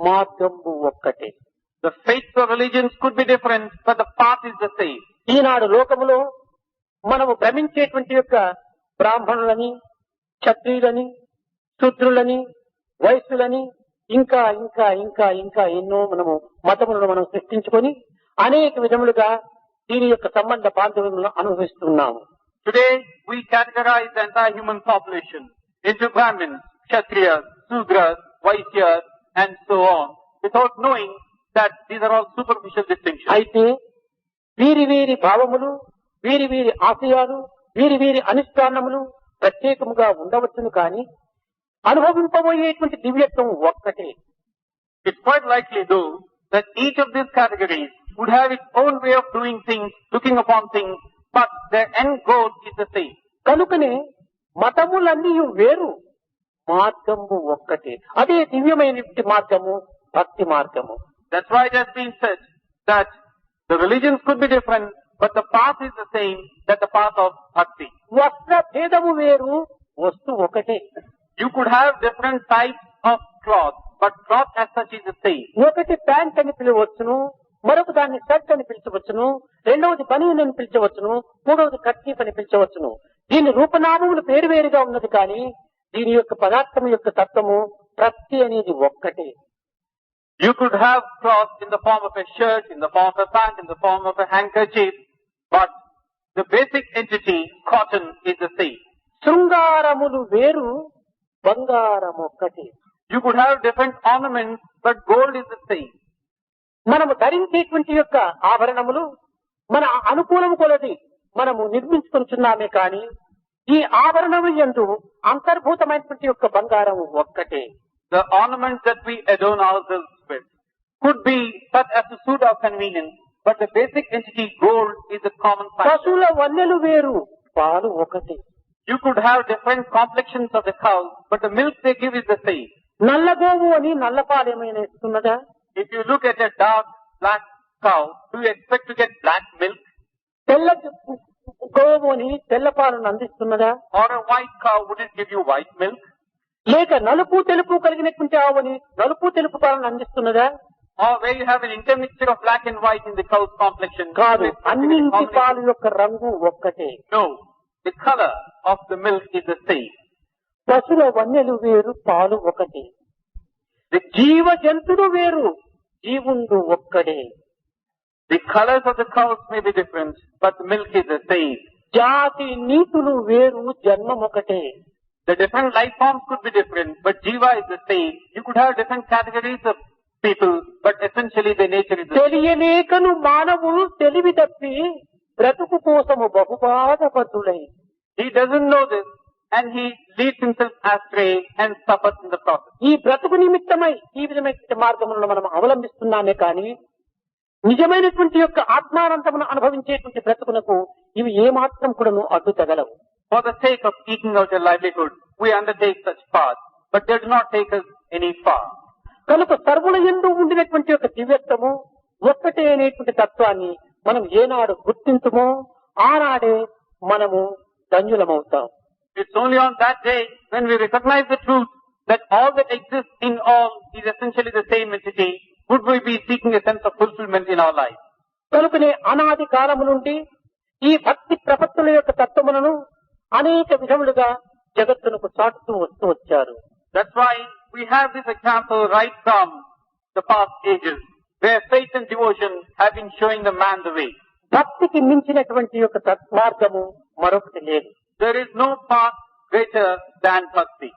మార్గము ఒక్కటే. The faiths of religions could be different, but the path is the same. ఈనాడు లోకములో మనము భ్రమించేటువంటి యొక్క బ్రాహ్మణులని, క్షత్రియులని, శూద్రులని, వైశ్యులని ఇంకా ఇంకా ఇంకా ఇంకా ఎన్నో మనము మతములను మనం సృష్టించుకొని అనేక విధములుగా దీని యొక్క సంబంధ బాంధవ్యములను అనుభవిస్తున్నాము. Today, we categorize the entire human population into Brahmins, Kshatriyas, Sudras, Vaisyas, and so on, without knowing that these are all superficial distinctions. అయితే వీరి వీరి భావములు, వీరి వీరి ఆశయాలు, వీరి వీరి అనుష్ఠానములు ప్రత్యేకముగా ఉండవచ్చును కానీ అనుభవింపబోయేటువంటి దివ్యత్వం ఒక్కటే. It's quite likely, though, that each of these categories would have its own way of doing things, looking upon things, but their end goal is the same. కనుకనే మతములన్నీ వేరు, మార్గము ఒక్కటే. అదే దివ్యమైనటువంటి మార్గము, భక్తి మార్గము. That's why it has been said that the religions could be different, but the path is the same, that the path of bhakti. వస్త్ర భేదము వేరు, వస్తువు ఒకటే. You could have different types of cloth, but cloth as such is the same. ఒకటి pant అని పిలవచ్చును, మరొక దాన్ని shirt అని పిలిచవచ్చును, రెండవది బనీన్ అని పిలిచవచ్చును, మూడవది కర్చీఫ్ అని పిలిచవచ్చును. దీని రూపనామములు పేరు వేరుగా ఉన్నది కానీ దీని యొక్క పదార్థం యొక్క తత్వము ప్రతి అనేది ఒక్కటే. You could have cloth in the form of a shirt, in the form of a pant, in the form of a handkerchief, but the basic entity, cotton, is the same. శృంగారములు వేరు, బంగారం ఒక్కటే. You could have different ornaments, but gold is the same. మనము ధరించేటువంటి యొక్క ఆభరణములు మన అనుకూలము కొలది మనము నిర్మించుకుంటున్నామే కానీ ఈ ఆభరణము యందు అంతర్భూతమైనటువంటి యొక్క బంగారం ఒక్కటే. The ornaments that we adorn ourselves with could be such as to suit our convenience, but the basic entity gold is a common factor. పశువుల వన్నెలు వేరు, పాలు ఒకటి. You could have different complexions of the cows, but the milk they give is the same. నల్ల గోవు అని నల్ల పాలు ఏమైనా ఇస్తున్నదా? If you look at a dark black cow, do you expect to get black milk? తెల్ల గోవు అని తెల్ల పాలను అందిస్తున్నదా? Or a white cow, would it give you white milk? లేక నలుపు తెలుపు కలిగినటువంటి ఆవుని నలుపు తెలుపు పాలను అందిస్తున్నదా? Or where you have an intermixture of black and white in the cow's complexion? కాదు, అన్నింటి పాలు యొక్క రంగు ఒక్కటే. No, the color of the milk is the same. పశువుల వన్నెలు వేరు, పాలు ఒకటి. జీవ జంతువులు వేరు, జీవుండు ఒక్కడే. The colors of the cows may be different, but the milk is the same. జాతి నీతులు వేరు, జన్మం ఒకటే. The different life forms could be different, but jiva is the same. You could have different categories of people, but essentially the nature is the same. తెలియలేకను మానవులు తెలివి తప్పి బ్రతుకు కోసము బహుబాధపడులై. He doesn't know this, and he leads himself astray and suffers in the process. ఈ బ్రతుకు నిమిత్తమై ఈ విధమైన మార్గములను మనం అవలంబిస్తున్నామే కానీ నిజమైనటువంటి యొక్క ఆత్మానందమును అనుభవించేటువంటి బ్రతుకునకు ఇవి ఏమాత్రం కూడాను అడ్డు తగలవు. For the sake of eking out a livelihood, we undertake such paths, but they do not take us any far. కనుక సర్వుల యందు ఉండినటువంటి యొక్క దివ్యత్వము ఒక్కటే అనేటువంటి తత్వాన్ని మనం ఏనాడు గుర్తించుమో ఆనాడే మనము ధన్యులమవుతాం. It's only on that day when we recognize the truth that all that exists in all is essentially the same entity, would we be seeking a sense of fulfillment in our life. కనుకనే అనాది కాలము నుండి ఈ భక్తి ప్రపత్తుల యొక్క తత్వములను అనేక విధములుగా జగత్తునకు చాటుతూ వస్తూ వచ్చారు. That's why we have this example right from the past ages, where faith and devotion have been showing the man the way. భక్తికి మించినటువంటి యొక్క మార్గము మరొకటి లేదు. There is no path greater than bhakti.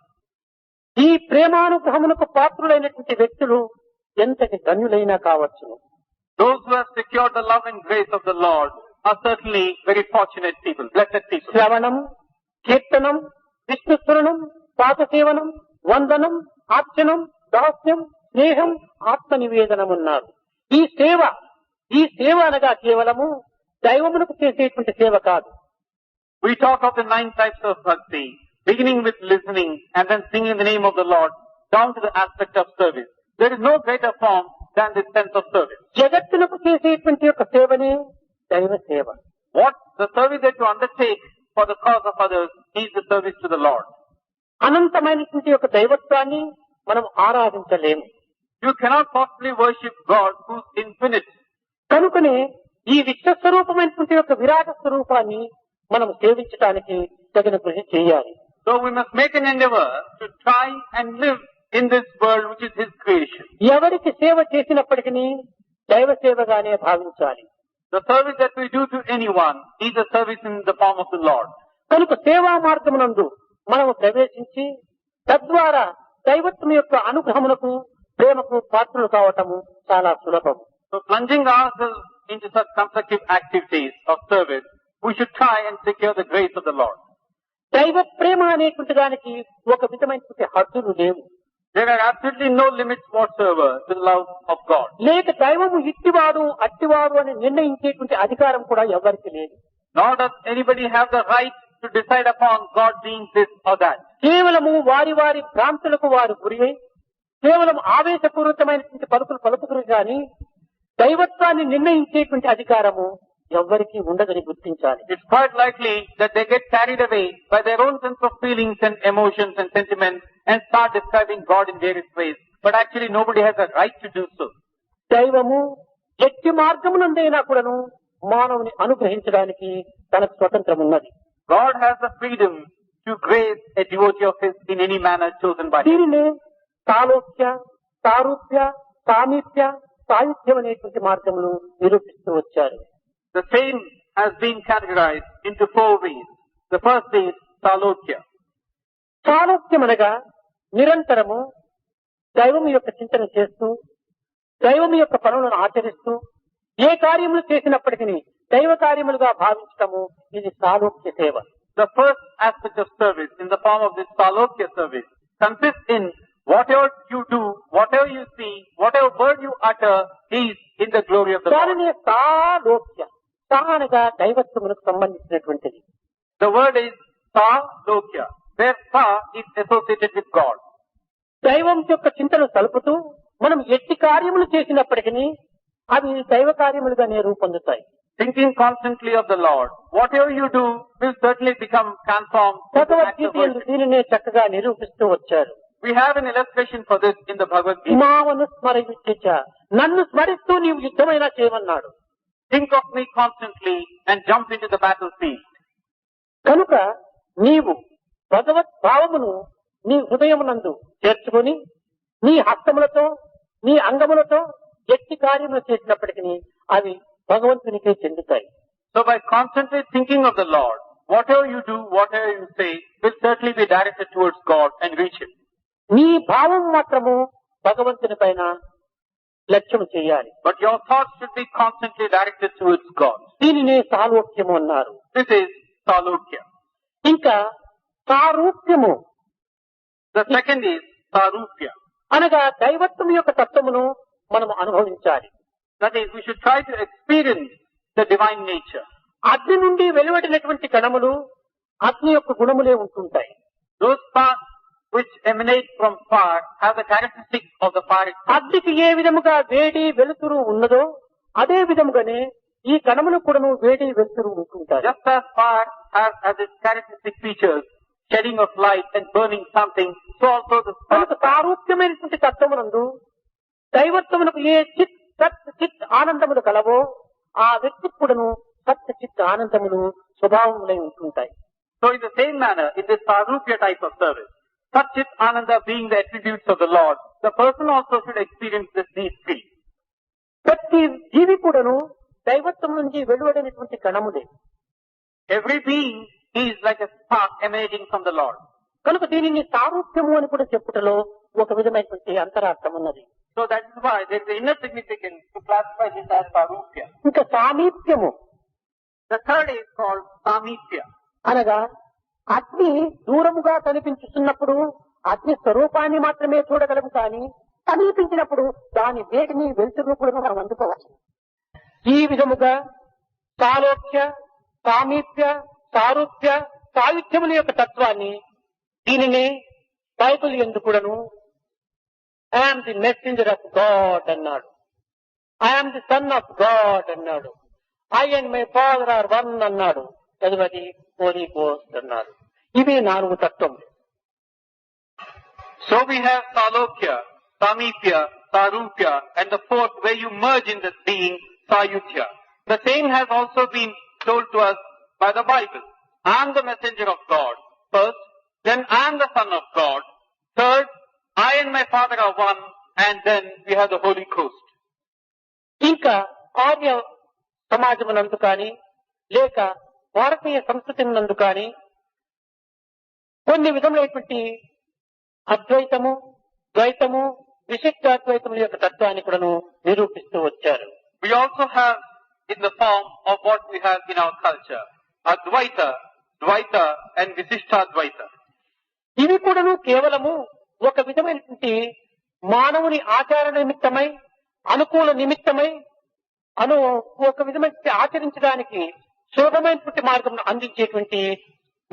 ఈ ప్రేమానుగ్రహమునకు పాత్రులైనటువంటి వ్యక్తులు ఎంతటి ధన్యులైనా కావచ్చును. Those who have secured the love and grace of the Lord are certainly very fortunate people, blessed people. శ్రవణం, కీర్తనం, విష్ణుస్మరణం, పాదసేవనం, వందనం, ఆర్చనం, దాస్యం, స్నేహం, ఆత్మ నివేదనం ఉన్నారు. ఈ సేవ అనగా కేవలము దైవమునకు చేసేటువంటి సేవ కాదు. We talk of the 9 types of bhakti, beginning with listening and then singing the name of the Lord, down to the aspect of service. There is no greater form than this sense of service. జగత్తునకు చేసేటువంటి యొక్క సేవనే దైవ సేవ. What the service that you undertake for the cause of others is the service to the Lord. అనంతమైనటువంటి యొక్క దైవత్వాన్ని మనం ఆరాధించలేము. You cannot possibly worship God who is infinite. కనుకనే ఈ విశ్వస్వరూపమైనటువంటి యొక్క విరాట స్వరూపాన్ని మనం సేవించడానికి తగిన కృషి చేయాలి. So we must make an endeavor to try and live in this world which is His creation. ఎవరికి సేవ చేసినప్పటికీ దైవ సేవగానే భావించాలి. The service that we do to anyone is a service in the form of the Lord. కనుక సేవా మార్గమునందు మనము ప్రవేశించి తద్వారా దైవత్వం యొక్క అనుగ్రహమునకు ప్రేమకు పాత్రలు కావటము చాలా సులభం. So plunging ourselves into such constructive activities of service, we should try and secure the grace of the Lord. దైవ ప్రేమ అనేటువంటి దానికి ఒక విధమైనటువంటి హద్దులు లేవు. There are absolutely no limits whatsoever to the love of God. లేక దైవము ఇట్టివాడు అట్టివాడు అని నిర్ణయించేటువంటి అధికారం కూడా ఎవరికి లేదు. Nor does anybody have the right to decide upon God being this or that. కేవలము వారి వారి భ్రాంతులకు వారు గురి అయి కేవలం ఆవేశపూరితమైనటువంటి పలుకులు పలుకుతురు కానీ దైవత్వాన్ని నిర్ణయించేటువంటి అధికారము ఎవ్వరికీ ఉండదని గుర్తించాలి. It's quite likely that they get carried away by their own sense of feelings and emotions and sentiments and start describing God in various ways. But actually nobody has a right to do so. దైవము ఎట్టి మార్గమునందైనా కూడాను మానవుని అనుగ్రహించడానికి తనకు స్వతంత్రం ఉన్నది. God has the freedom to grace a devotee of His in any manner chosen by Him. దీనినే సాలోక్య, సారూప్య, సామీప్య, సాయుధ్యం అనేటువంటి మార్గములు నిరూపిస్తూ వచ్చారు. The same has been categorized into 4 ways. The first is Salokya. సాలోక్యం అనగా నిరంతరము దైవం యొక్క చింతన చేస్తూ దైవం యొక్క పనులను ఆచరిస్తూ ఏ కార్యములు చేసినప్పటికీ దైవ కార్యములుగా భావించటము ఇది సాలోక్య సేవ. The first aspect of service in the form of this Salokya service consists in whatever you do, whatever you see, whatever word you utter is in the glory of the Lord. దానినే సాలోక్య. సా అనగా దైవత్వములకు సంబంధించినటువంటిది. The word is Salokya, where Sa is associated with God. దైవం యొక్క చింతను సలుపుతూ మనం ఎట్టి కార్యములు చేసినప్పటికీ అవి దైవ కార్యములుగానే రూపొందుతాయి. Thinking constantly of the Lord, whatever you do will certainly become transformed. Bhagavad Gita యందు దీనినే చక్కగా నిరూపిస్తూ వచ్చారు. We have an illustration for this in the Bhagavad Gita. మామను స్మరించ, నన్ను స్మరిస్తూ నీవు యుద్ధమైనా చేయమన్నాడు. Think of me constantly and jump into the battlefield. కనుక నీవు భగవత్ భావమును నీ హృదయమునందు చేర్చుకొని నీ హస్తములతో నీ అంగములతో ఎట్టి కార్యములు చేసినప్పటికీ అవి భగవంతునికే చెందుతాయి. So by constantly thinking of the Lord, whatever you do, whatever you say will certainly be directed towards God and reach Him. నీ భావం మాత్రము భగవంతుని పైన లక్ష్యం చేయాలి. But your thoughts should be constantly directed towards God. దీనినే సాలోక్యము అన్నారు. This is Salokya. ఇంకా సారూప్యము The second is Sarupya. అనగా దైవత్వం యొక్క తత్వమును మనం అనుభవించాలి. That is, we should try to experience the divine nature. అగ్ని నుండి వెలువడినటువంటి కణములు అగ్ని యొక్క గుణములే ఉంటుంటాయి. Those sparks which emanate from fire have the characteristics of the fire itself. అగ్నికి ఏ విధముగా వేడి వెలుతురు ఉన్నదో అదే విధముగానే ఈ కణములు కూడాను వేడి వెలుతురు ఉంటుంటాయి. Just as fire has its characteristic features, shedding of light and burning something, so also the కనుక spark. సారూప్యమైనటువంటి తత్వమునందు దైవత్వమునకు ఏ చిత్ సత్ చిత్ ఆనందములు కలవో ఆ వ్యక్తికి కూడాను సత్ చిత్ ఆనందములు స్వభావములై ఉంటుంటాయి. So in the same manner, in this Sarupya type of service, Satchit Ananda being the attributes of the Lord, the person also should experience these three. ప్రతి జీవి కూడాను దైవత్వం నుంచి వెలువడినటువంటి కణములే. Every being is like a spark emanating from the Lord. కనుక దీనిని సారూప్యము అని కూడా చెప్పుటలో ఒక విధమైనటువంటి అంతరార్థం ఉన్నది. So that is why there is an inner significance to classify this as Sarupya. ఇంకా సామీప్యము. The third is called Samipya. అనగా అగ్ని దూరముగా కనిపించుతున్నప్పుడు అగ్ని స్వరూపాన్ని మాత్రమే చూడగలము కానీ సమీపించినప్పుడు దాని వేడిని వెలుతురు కూడా మనం అందుకోవచ్చు. ఈ విధముగా సాలోక్య సామీప్య సారూప్య సాయుధ్యముల యొక్క తత్వాన్ని దీనినే బైబిల్ యందు కూడాను I'm the messenger of God అన్నాడు. I'm the son of God అన్నాడు. I and my father are one అన్నాడు. చదువది హోలీ గోస్ట్ అన్నారు. ఇవి 4 తత్వములు. So we have Salokya, Samipya, Sarupya, and the fourth where you merge in this being, Sayuthya. The same has also been told to us by the Bible. I am the messenger of God, first, then I am the son of God, third, I and my father are one, and then we have the Holy Ghost. ఇంకా ఆర్య సమాజమునందు కానీ లేక భారతీయ సంస్కృతి నందు కానీ కొన్ని విధములైనటువంటి అద్వైతము ద్వైతము విశిష్టాద్వైతముల యొక్క తత్వాన్ని కూడాను నిరూపిస్తూ వచ్చారు. We also have in the form of what we have in our culture, Advaita, Dvaita and Visishtadvaita. ఇవి కూడాను కేవలము ఒక విధమైనటువంటి మానవుని ఆచార నిమిత్తమై అనుకూల నిమిత్తమై ఒక విధమైన ఆచరించడానికి సులభమైనటువంటి మార్గం అందించేటువంటి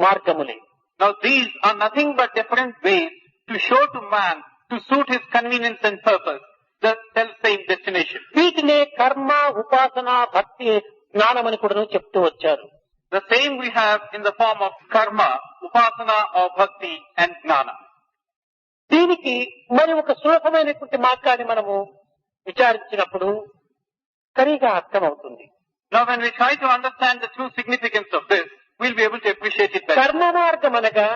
మార్గములే. Now these are nothing but different ways to show to man, to suit his convenience and purpose, the self-same destination. వీటినే కర్మ ఉపాసన భక్తి జ్ఞానమని కూడా చెప్తూ వచ్చారు. The same we have in the form of karma, upasana or bhakti and gnana. దీనికి మరి ఒక సులభమైనటువంటి మార్గాన్ని మనము విచారించినప్పుడు సరిగా అర్థమవుతుంది. Now when we try to understand the true significance of this, we'll be able to appreciate it better. కర్మ మార్గం అనగా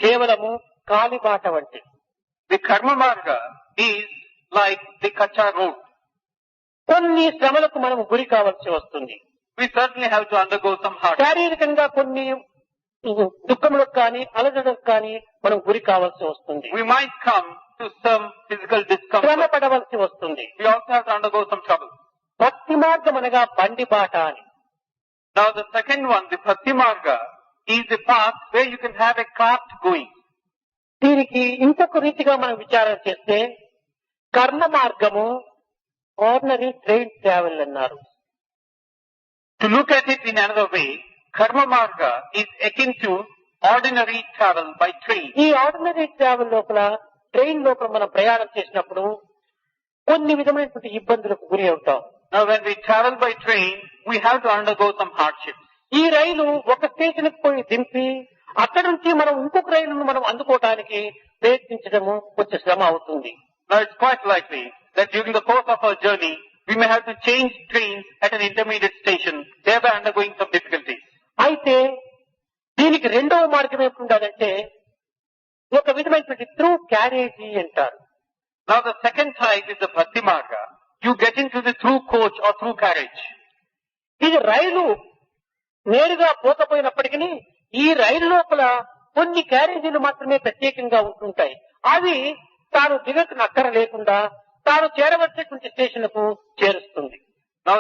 కేవలము కాలిబాట వంటి. The karma marga is like the kacha road. కొన్ని శ్రమలకు మనము గురి కావాల్సి వస్తుంది. We certainly have to undergo some hardship. శారీరకంగా కొన్ని దుఃఖములకు కానీ అలజడులకు కానీ మనం గురి కావాల్సి వస్తుంది. We might come to some physical discomfort. శ్రమ పడవలసి వస్తుంది. We also have to undergo some trouble. భక్తి మార్గం అనగా బండి బాట అని. Now the second one, the Bhakti Marga, is the path where you can have a cart going. దీనికి ఇంకొక రీతిగా మనం విచారణ చేస్తే కర్మ మార్గము ఆర్డినరీ ట్రైన్ ట్రావెల్ అన్నారు. To look at it in another way, Karma Marga is akin to ordinary travel by train. ఈ ఆర్డినరీ ట్రావెల్ లోపల ట్రైన్ లోపల మనం ప్రయాణం చేసినప్పుడు కొన్ని విధమైనటువంటి ఇబ్బందులకు గురి అవుతాం. Now when we travel by train, we have to undergo some hardships. ఈ రైలు ఒక స్టేషన్ కి పోయి దింపి అక్కడి నుంచి మనం ఇంకొక రైలును మనం అందుకోవటానికి ప్రయత్నించడము కొంచెం శ్రమ అవుతుంది. Now it's quite likely that during the course of our journey, we may have to change trains at an intermediate station, thereby undergoing some difficulties. అయితే దీనికి రెండవ మార్గం ఏమిటంటే ఒక విధమైనటువంటి త్రూ క్యారేజీ అంటారు. Now the second type is the Bhakti Marga. You get into the through coach or through carriage. ఇది రైలు నేరుగా పోకపోయినప్పటికీ ఈ రైలు లోపల కొన్ని క్యారేజీలు మాత్రమే ప్రత్యేకంగా ఉంటుంటాయి. అవి తాను దిగనక్కర లేకుండా తాను చేరవలసినటువంటి స్టేషన్ కు చేరుస్తుంది. Now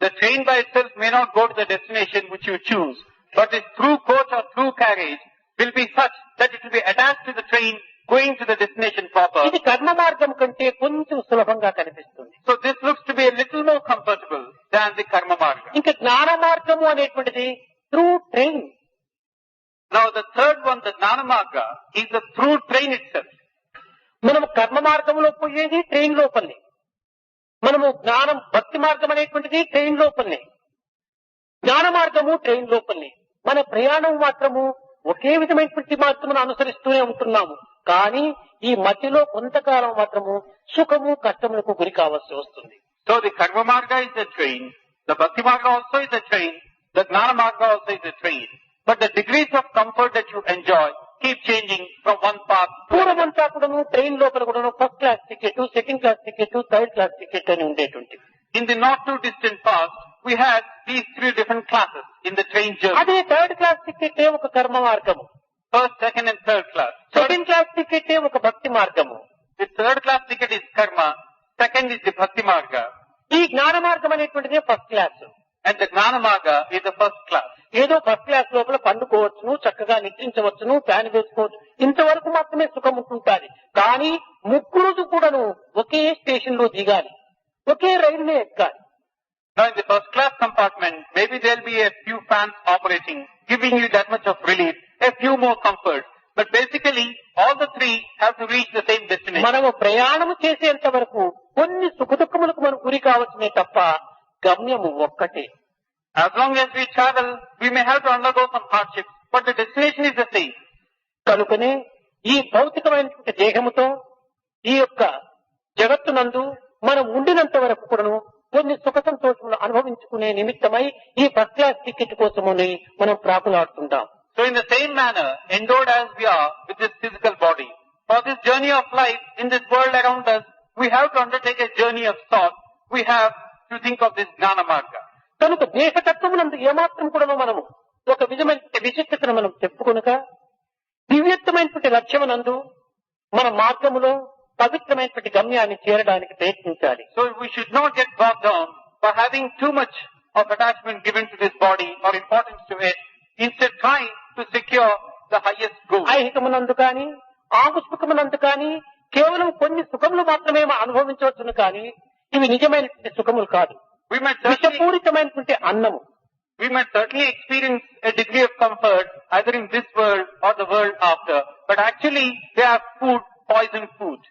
the train by itself may not go to the destination which you choose, but the through coach or through carriage will be such that it will be attached to the train going to the destination proper. ఇది కర్మ మార్గం కంటే కొంచెం సులభంగా కనిపిస్తుంది. So this looks to be a little more comfortable than the Karma Marga. ఇంకా జ్ఞాన మార్గము అనేటువంటిది through train. Now the third one, the Jnana Marga, is the through train itself. మనము కర్మ మార్గంలో పోయేది ట్రైన్ లోపలనే, మనము జ్ఞానం భక్తి మార్గం అనేటువంటిది ట్రైన్ లోపలనే, జ్ఞాన మార్గము ట్రైన్ లోపలనే. మన ప్రయాణం మాత్రము ఒకే విధమైనటువంటి మార్గమును అనుసరిస్తూనే ఉంటున్నాము. కానీ ఈ మధ్యలో కొంతకాలం మాత్రము సుఖము కష్టములకు గురి కావాల్సి వస్తుంది. So the Karma Marga is the train, the Bhakti Marga also is the train, the Jnana Marga also is the train. But the degrees of comfort that you enjoy keep changing from one path to another. పూర్వమంతా కూడాను train లోపల కూడాను first class ticket, second class ticket, third class ticket అని ఉండేటువంటి. In the not too distant past, we had these three different classes in the train journey. అదే third class ticket ఒక కర్మ మార్గము, First, second and third class. Second class ticket ఒక భక్తి మార్గము. The third class ticket is Karma, second is the Bhakti Marga, ఈ జ్ఞాన మార్గం అనేటువంటిదే first class. and the Jnana Marga is the first class. ఏదో ఫస్ట్ క్లాస్ లోపల పండుకోవచ్చును, చక్కగా నిద్రించవచ్చును, ఫ్యాన్ వేసుకోవచ్చు, ఇంతవరకు మాత్రమే సుఖం ఉంటుంటాది. కానీ ముగ్గురు కూడాను ఒకే స్టేషన్ లో దిగాలి, ఒకే రైలునే ఎక్కాలి. Now in the first class compartment, maybe there will be a few fans operating, giving you that much of relief, a few more comforts. But basically, all the three have to reach the same destination. మనము ప్రయాణము చేసేంత వరకు కొన్ని సుఖదుఖములకు మనం గురి కావచ్చునే తప్ప గమ్యము ఒక్కటే. As long as we travel, we may have to undergo some hardships, but the destination is the same. కనుకనే ఈ భౌతికమైనటువంటి దేహముతో ఈ యొక్క జగత్తునందు మనం ఉండినంత వరకు కూడాను కొన్ని సుఖ సంతోషములు అనుభవించుకునే నిమిత్తమై ఈ ఫస్ట్ క్లాస్ టికెట్ కోసమని మనం ప్రాకులాడుతుంటాం. So in the same manner, endowed as we are with this physical body, for this journey of life in this world around us, we have to undertake a journey of thought. We have to think of this Jnana Marga. కనుక దేహతత్వమునందు ఏమాత్రం కూడా మనము ఒక విధమైన విశిష్టతను మనం చెప్పుకొనక దివ్యత్వమైనటువంటి లక్ష్యమునందు మన మార్గములో పవిత్రమైనటువంటి గమ్యాన్ని చేరడానికి ప్రయత్నించాలి. So we should not get bogged down by having too much of attachment given to this body or importance to it. Instead, try to secure the highest goal. ఐహికమునందు కానీ ఆముష్మికమునందు కానీ కేవలం కొన్ని సుఖములు మాత్రమే అనుభవించవచ్చును, కానీ ఇవి నిజమైనటువంటి సుఖములు కాదు. విషపూరితమైనటువంటి అన్నము. We might certainly experience a degree of comfort either in this world or the world after, but actually they are food, poison food.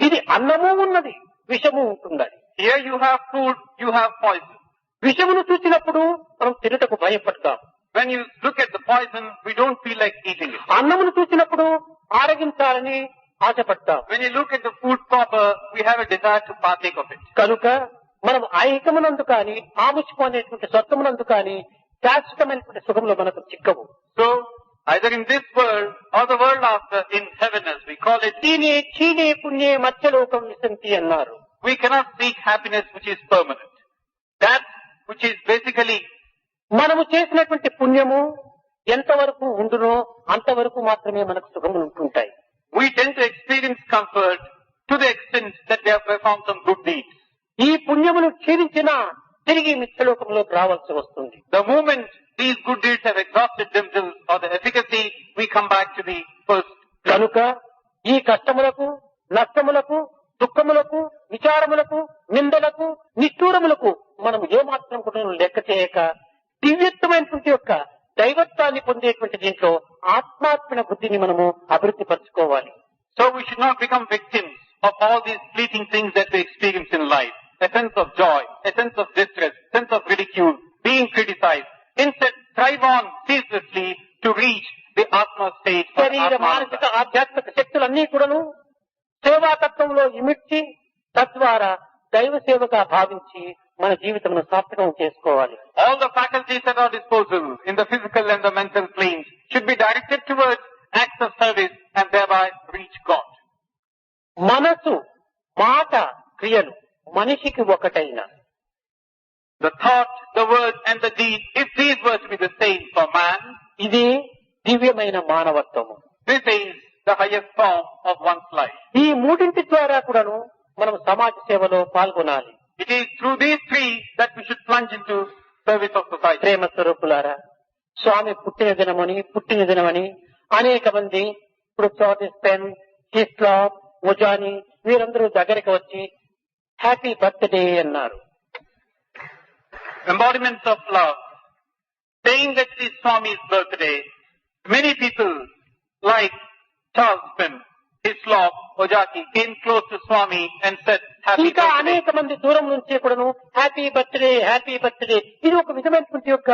ఇది అన్నము ఉన్నది, విషము ఉంటున్నది. Here you have food, you have poison. విషమును చూసినప్పుడు మనం తినటకు భయపడతాం. When you look at the poison, we don't feel like eating it. అన్నమును చూసినప్పుడు ఆరగించాలని ఆశపడతాం. When you look at the food proper, we have a desire to partake of it. కనుక మనం ఐహికమునందు కానీ ఆముష్కం అనేటువంటి స్వర్గమునందు కానీ శాశ్వతమైనటువంటి సుఖములు మనకు చిక్కవు. So either in this world or the world after, in heaven as we call it, దీనే క్షీణే పుణ్యే మత్స్యలోకం విశంతి అన్నారు. we cannot seek happiness which is permanent. That which is basically మనము చేసినటువంటి పుణ్యము ఎంతవరకు ఉండునో అంతవరకు మాత్రమే మనకు సుఖములు ఉంటుంటాయి. we tend to experience comfort to the extent that we have performed some good deeds. ఈ పుణ్యమును క్షీణించిన తిరిగి మిథ్యలోకంలోకి రావాల్సి వస్తుంది. The moment these good deeds have exhausted themselves or the efficacy, we come back to the first. కనుక ఈ కష్టములకు, నష్టములకు, దుఃఖములకు, విచారములకు, నిందలకు, నిష్ఠూరములకు మనం ఏమాత్రం కూడా లెక్క చేయక దివ్యత్వమైనటువంటి యొక్క దైవత్వాన్ని పొందేటువంటి దీంట్లో ఆత్మాత్మన బుద్ధిని మనము అభివృద్ధి పరచుకోవాలి. So we should not become victims of all these fleeting things that we experience in life. A sense of joy, a sense of distress, sense of ridicule, being criticized. Instead, strive on ceaselessly to reach the Atma stage. శరీర మానసిక ఆధ్యాత్మిక శక్తులన్నీ కూడాను సేవాతత్వంలో ఇమిడ్చి తద్వారా దైవ సేవగా భావించి మన జీవితమును సార్థకం చేసుకోవాలి. All the faculties at our disposal in the physical and the mental planes should be directed towards acts of service and thereby reach God. మనసు, మాట, క్రియలు మనిషికి ఒకటైన The thought, the word and the deed, if these were to be the same for man, ఇది దివ్యమైన మానవత్వము. this is the highest form of one's life. ఈ మూడింటి ద్వారా కూడాను మనం సమాజ సేవలో పాల్గొనాలి. It is through these three that we should plunge into service of society. ప్రేమ స్వరూపులారా, స్వామి పుట్టిన దినమని అనేక మంది ఇప్పుడు స్పెన్, హిస్లా, ముజాని వీరందరూ దగ్గరికి వచ్చి హ్యాపీ బర్త్డే అన్నారు. Embodiments of love, saying that it is Swami's birthday. Many people like Charles Penn, Hislop, Ojaki came close to Swami and said happy ఇంకా birthday. అనేక మంది దూరం నుంచి కూడాను హ్యాపీ బర్త్డే హ్యాపీ బర్త్డే ఇది ఒక విధమైనటువంటి యొక్క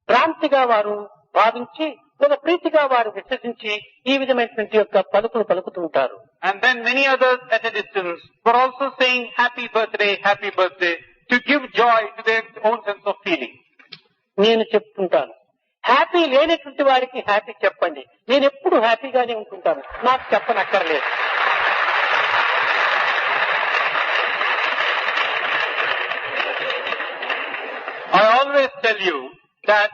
భ్రాంతిగా వారు భావించి ఒక ప్రీతిగా వారు విశ్వసించి ఈ విధమైనటువంటి యొక్క పలుకులు పలుకుతుంటారు. And then many others at a distance were also saying happy birthday to give joy to their own sense of feeling. నేను చెప్తుంటాను, హ్యాపీ లేనటువంటి వారికి హ్యాపీ చెప్పండి. నేను ఎప్పుడు హ్యాపీగానే ఉంటుంటాను, నాకు చెప్పనక్కర్లేదు. I always tell you that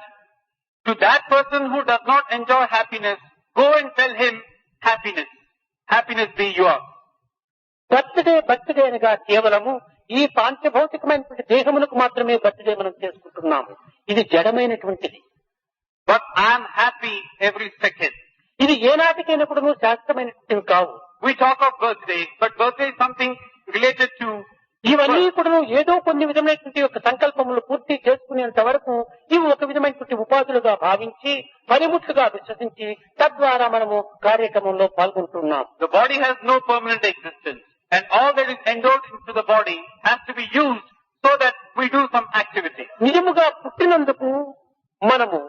to that person who does not enjoy happiness, go and tell him happiness be yours. Birthday అనగా కేవలము ఈ పాంచభౌతికమైనటువంటి దేహములకు మాత్రమే బర్త్డే మనం చేసుకుంటున్నాము. ఇది జడమైనటువంటిది. But I am happy every second. ఇది ఏనాటికైనా కూడా శాస్త్రమైనటువంటివి కావు. We talk of birthday, but birthday is something related to ఇవన్నీ కూడా ఏదో కొన్ని విధమైనటువంటి యొక్క సంకల్పములు పూర్తి చేసుకునేంత వరకు ఇవి ఒక విధమైనటువంటి ఉపాధులుగా భావించి పనిముట్లుగా విశ్వసించి తద్వారా మనము కార్యక్రమంలో పాల్గొంటున్నాం. The body has no permanent existence, and all that is endowed into the body has to be used so that we do some activity. నిజముగా పుట్టినందుకు మనము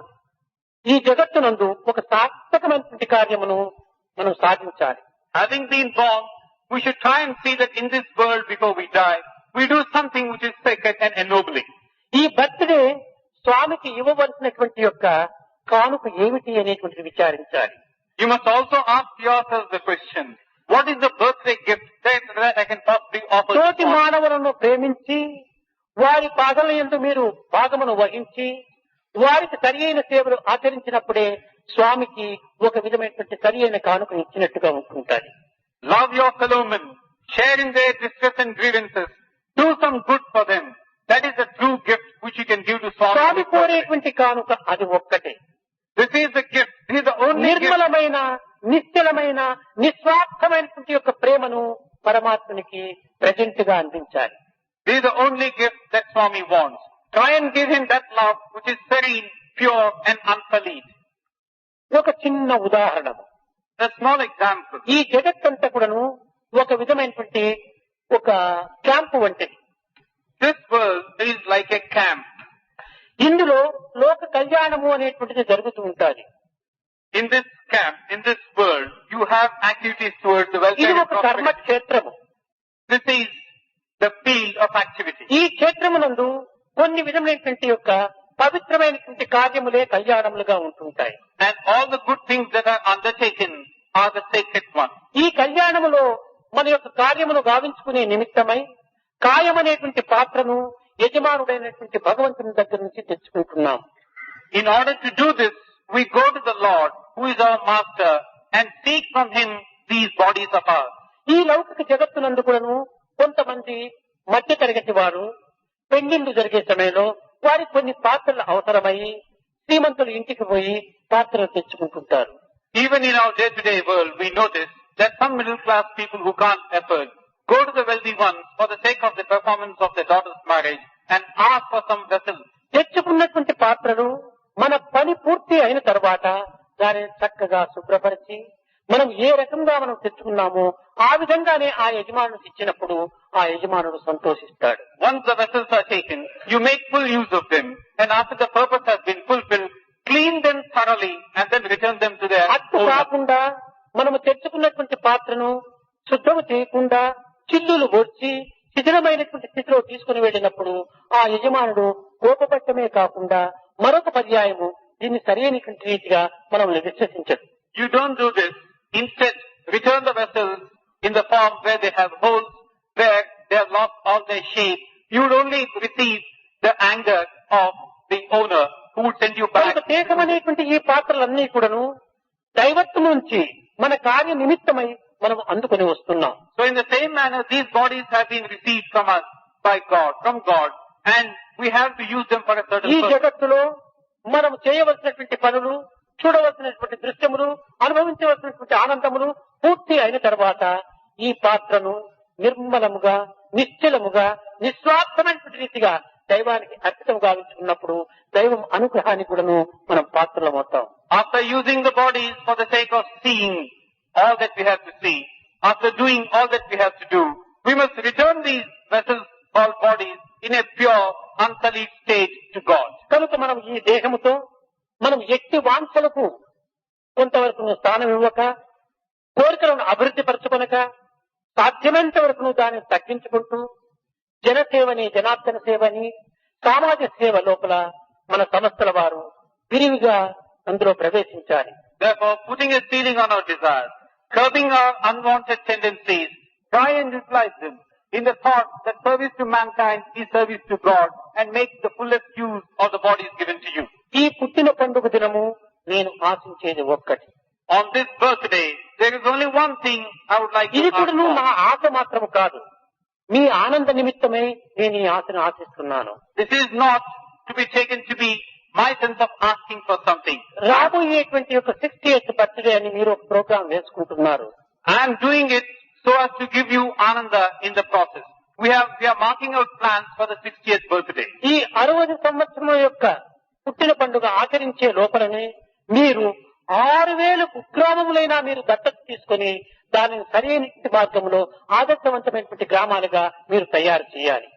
ఈ జగత్తునందు ఒక సార్థకమైనటువంటి కార్యమును మనం సాధించాలి. Having been born, we should try and see that in this world before we die, we do something which is sacred and ennobling. ఈ birthday స్వామికి ఇవ్వవలసినటువంటి యొక్క కానుక ఏమిటి అనేటువంటిది విచారించాలి. You must also ask yourself the question, what is the birthday gift that I can possibly offer to తోటి Swami? మానవులను ప్రేమించి వారి పాదల యందు మీరు భాగమును వహించి వారికి సరి అయిన సేవలు ఆచరించినప్పుడే స్వామికి ఒక విధమైనటువంటి సరి అయిన కానుక ఇచ్చినట్టుగా ఉంటుంటారు. Love your fellow men, share in their distress and grievances, do some good for them. That is the true gift which you can give to Swamy Swami. కోరేటువంటి కానుక అది ఒక్కటే. This is the gift. This is the only gift. నిర్మలమైన, నిశ్చలమైన, నిస్వార్థమైనటువంటి యొక్క ప్రేమను పరమాత్మనికి present గా అందించాలి. This is the only gift that Swami wants. Try and give him that love which is serene, pure and unsullied. ఒక చిన్న ఉదాహరణము. A small example. ఈ జగత్తంతా కూడాను ఒక విధమైనటువంటి ఒక క్యాంపు వంటిది. This world is like a camp. ఇందులో లోక కళ్యాణము అనేటువంటిది జరుగుతూ ఉంటుంది. In this camp, in this world, you have activities towards the welfare ఇది and ఒక కర్మ prosperity. క్షేత్రము. This is the field of activity. ఈ క్షేత్రమునందు కొన్ని విధమైనటువంటి యొక్క పవిత్రమైనటువంటి కార్యములే కళ్యాణములుగా ఉంటుంటాయి. And all the good things that are undertaken are the sacred ones. ఈ కళ్యాణములో మన యొక్క కార్యమును గావించుకునే నిమిత్తమై కాయమనేటువంటి పాత్రను యజమానుడైనటువంటి భగవంతుని దగ్గర నుంచి తెచ్చుకుంటున్నాం. In order to do this, we go to the Lord, who is our master, and seek from him these bodies of ours. ఈ లౌకిక జగత్తునందు కూడాను కొంతమంది మధ్య తరగతి వారు పెళ్లిళ్లు జరిగే సమయంలో వారికి కొన్ని పాత్రలు అవసరమయ్యి శ్రీమంతులు ఇంటికి పోయి పాత్రలు తెచ్చుకుంటుంటారు. Even in our day-to-day world, we notice that some middle-class people who can't afford go to the wealthy ones for the sake of the performance of their daughter's marriage and ask for some vessels. తెచ్చుకున్నటువంటి పాత్రలు మన పని పూర్తి అయిన తర్వాత దానిని చక్కగా శుభ్రపరిచి మనం ఏ రకంగా మనం తెచ్చుకున్నామో ఆ విధంగానే ఆ యజమానుడికి ఇచ్చినప్పుడు ఆ యజమానుడు సంతోషిస్తాడు. Once the vessels are taken, you make full use of them, and after the purpose has been fulfilled, clean them thoroughly and then return them to their అట్టు owner. కాకుండా మనము తెచ్చుకున్నటువంటి పాత్రను శుద్ధము చేయకుండా చిల్లులు పొడిచి శిథిలమైనటువంటి స్థితిలో తీసుకుని వెళ్ళినప్పుడు ఆ యజమానుడు కోపపట్టమే కాకుండా మరొక పర్యాయము దీన్ని సరైనటువంటి రీతిగా మనం విశ్వసించదు. You don't do this. Instead, return the vessels in the form where they have holes, where they have lost all their shape. You would only receive the anger of the owner who would send you back. ప్రత్యేకమైనటువంటి ఈ పాత్రలన్నీ కూడాను దైవత్వం నుంచి మన కార్య నిమిత్తమై మనం అందుకొని వస్తున్నాం. So in the same manner, these bodies have been received from us by God, from God, and we have to use them for a certain ఈ purpose. జగత్తులో మనం చేయవలసినటువంటి పనులు, చూడవలసినటువంటి దృశ్యములు, అనుభవించవలసినటువంటి ఆనందములు పూర్తి అయిన తర్వాత ఈ పాత్రను నిర్మలముగా, నిశ్చలముగా, నిస్వార్థమైనటువంటి రీతిగా దైవానికి అర్పితం గావించుకున్నప్పుడు దైవం అనుగ్రహాన్ని కూడాను మనం పాత్రలం అవుతాం. After using the bodies for the sake of seeing all that we have to see, after doing all that we have to do, we must return these vessels or bodies in a pure, unsullied state to God. కనుక మనం ఈ దేహముతో మనం ఎట్టి వాంఛలకు కొంతవరకు స్థానం ఇవ్వక, కోరికలను అభివృద్ధి పరచుకొనక, సాధ్యమైనంత వరకు దాన్ని తగ్గించుకుంటూ జనసేవని, జనార్దన సేవని, సామాజిక సేవ లోపల మన సంస్థల వారు విరివిగా అందులో ప్రవేశించాలి. Therefore, putting a ceiling on our desires, curbing our unwanted tendencies, try and utilize them in the thought that service to mankind is service to God, and make the fullest use of the bodies given to you. ఈ పుట్టిన పండుగ దినము నేను ఆశించేది ఒక్కటి. On this birthday, there is only one thing I would like to ఇది ask కూడా నా for. ఆశ మాత్రము కాదు, మీ ఆనంద నిమిత్తమే నేను ఈ ఆశను ఆశిస్తున్నాను. This is not to be taken to be my sense of asking for something. రాబోయేటువంటి యొక్క 60th బర్త్డే అని మీరు ఒక ప్రోగ్రాం వేసుకుంటున్నారు. I am doing it so as to give you ananda in the process. We are marking out plans for the 60th birthday. ఈ 60 సంవత్సరం యొక్క పుట్టిన పండుగ ఆచరించే లోపలనే మీరు 6000 కుగ్రామములైనా మీరు దత్తత తీసుకొని దానిని సరైన మార్గంలో ఆదర్శవంతమైనటువంటి గ్రామాలుగా మీరు తయారు చేయాలి.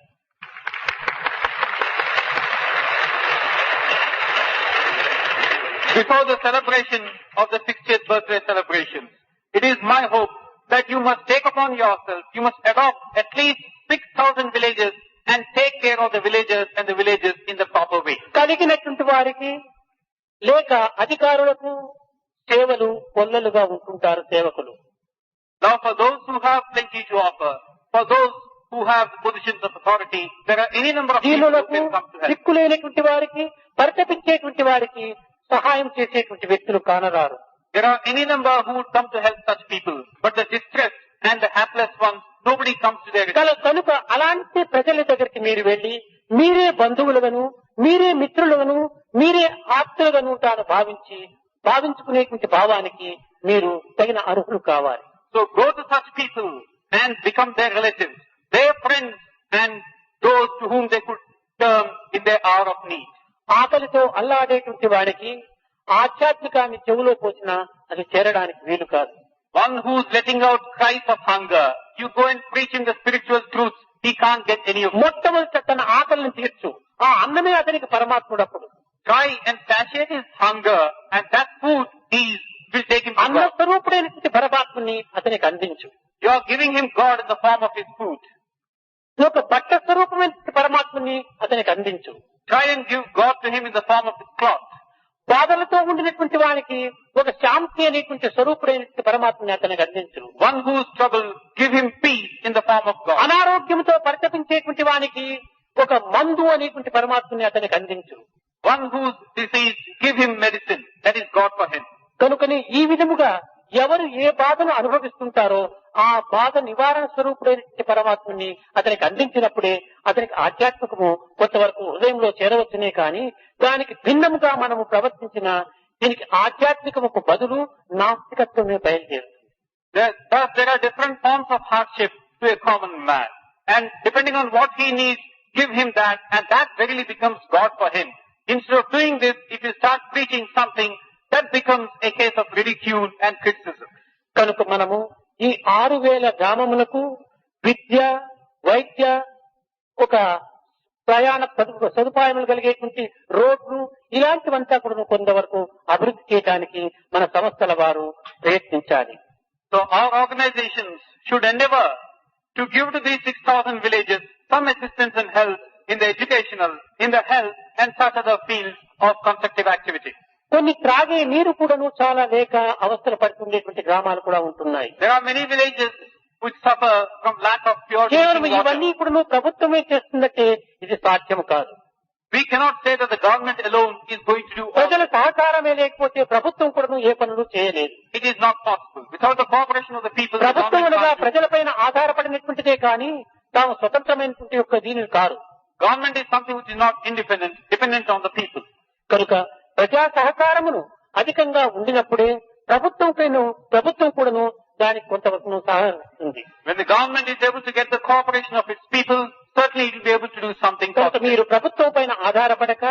Before the celebration of the 60th birthday celebration, it is my hope that you must take upon yourself, you must adopt at least 6,000 villages and take care of the villagers and the villages in the proper way. కలిగినటువంటి వారికి లేక అధికారులకు సేవలు కొల్లలుగా ఉంటుంటారు సేవకులు. Now for those who have plenty to offer, for those who have positions of authority, there are any number of people who దీనులకు can come to help. దిక్కులేనటువంటి వారికి, పరితపించేటువంటి వారికి సహాయం చేసేటువంటి వ్యక్తులు కానరారు. There are any number who would come to help such people, but the distressed and the hapless ones, nobody comes to their rescue. కనుక అలాంటి ప్రజల దగ్గరికి మీరు వెళ్లి మీరే బంధువులుగాను, మీరే మిత్రులుగాను, మీరే ఆప్తులుగాను తాను భావించుకునేటువంటి భావానికి మీరు తగిన అర్హులు కావాలి. So go to such people and become their relatives, their friends, and those to whom they could turn in their hour of need. ఆకలితో అల్లాడేటువంటి వాడికి ఆధ్యాత్మికాన్ని చెవులో పోసినా అది చేరడానికి వీలు కాదు. One who's letting out cries of hunger, you go and preach him the spiritual truths, he can't get any of it. మొట్టమొదట తన ఆకలిని తీర్చు, ఆ అన్నమే అతనికి పరమాత్ముడప్పుడు. Try and satiate his hunger, and that food will take him to అన్న God. స్వరూపుడైనటువంటి పరమాత్మని అతనికి అందించు. You are giving him God in the form of his food. ఒక బట్ట స్వరూపమైన పరమాత్మని అతనికి అందించు. Try and give God to him in the form of his cloth. బాధలతో ఉండినటువంటి వానికి ఒక శాంతి అనేటువంటి స్వరూపుడైనటువంటి పరమాత్మని అతనికి అందించు. One who is troubled, give him peace in the form of God. అనారోగ్యంతో పరితపించేటువంటి వానికి ఒక మందు అనేటువంటి పరమాత్మని అతనికి అందించు. One who is diseased, give him medicine. That is God for him. కనుకని ఈ విధముగా ఎవరు ఏ బాధను అనుభవిస్తుంటారో ఆ బాధ నివారణ స్వరూపుడైన పరమాత్మని అతనికి అందించినప్పుడే అతనికి ఆధ్యాత్మికము కొంతవరకు హృదయంలో చేరవచ్చునే కానీ దానికి భిన్నముగా మనము ప్రవర్తించిన దీనికి ఆధ్యాత్మికముకు బదులు నాస్తికత్వమే బయలుదేరుతుంది. Thus there are different forms of hardship to a common man. And depending on what he needs, give him that, and that verily becomes God for him. Instead of doing this, if you start preaching something, that becomes a case of ridicule and criticism. కనుక మనము ఈ 6000 గ్రామములకు విద్య, వైద్య, ఒక ప్రయాణ సదుపాయములు కలిగేటువంటి రోడ్లు ఇలాంటివంతా కూడా కొంతవరకు అభివృద్ధి చేయడానికి మన సంస్థల వారు ప్రయత్నించాలి. So our organizations should endeavor to give to these 6,000 villages some assistance in health, in the educational, in the health and such other fields of constructive activity. కొన్ని త్రాగే నీరు కూడాను చాలా లేక అవస్థలు పడుతుండేటువంటి గ్రామాలు కూడా ఉంటున్నాయి. There are many villages which suffer from lack of pure కేవలం drinking ఇవన్నీ water. కూడా ప్రభుత్వమే చేస్తుందంటే ఇది సాధ్యము కాదు. We cannot say that the government alone is going to do all. ప్రజల సహకారమే లేకపోతే ప్రభుత్వం కూడా ఏ పనులు చేయలేదు. It is not possible. Without the cooperation of the people, the ప్రభుత్వం government అనగా can't do. ప్రజలపైన ఆధారపడినటువంటిదే కానీ తాము స్వతంత్రమైనటువంటి యొక్క దీనిని కాదు. Government is something which is not independent, dependent on the people. కనుక ప్రజా సహకారమును అధికంగా ఉండినప్పుడే ప్రభుత్వం కూడాను దానికి కొంతవరకు సహకరిస్తుంది. When the government is able to get the cooperation of its people, certainly it will be able to do something కనుక positive. మీరు ప్రభుత్వం పైన ఆధారపడక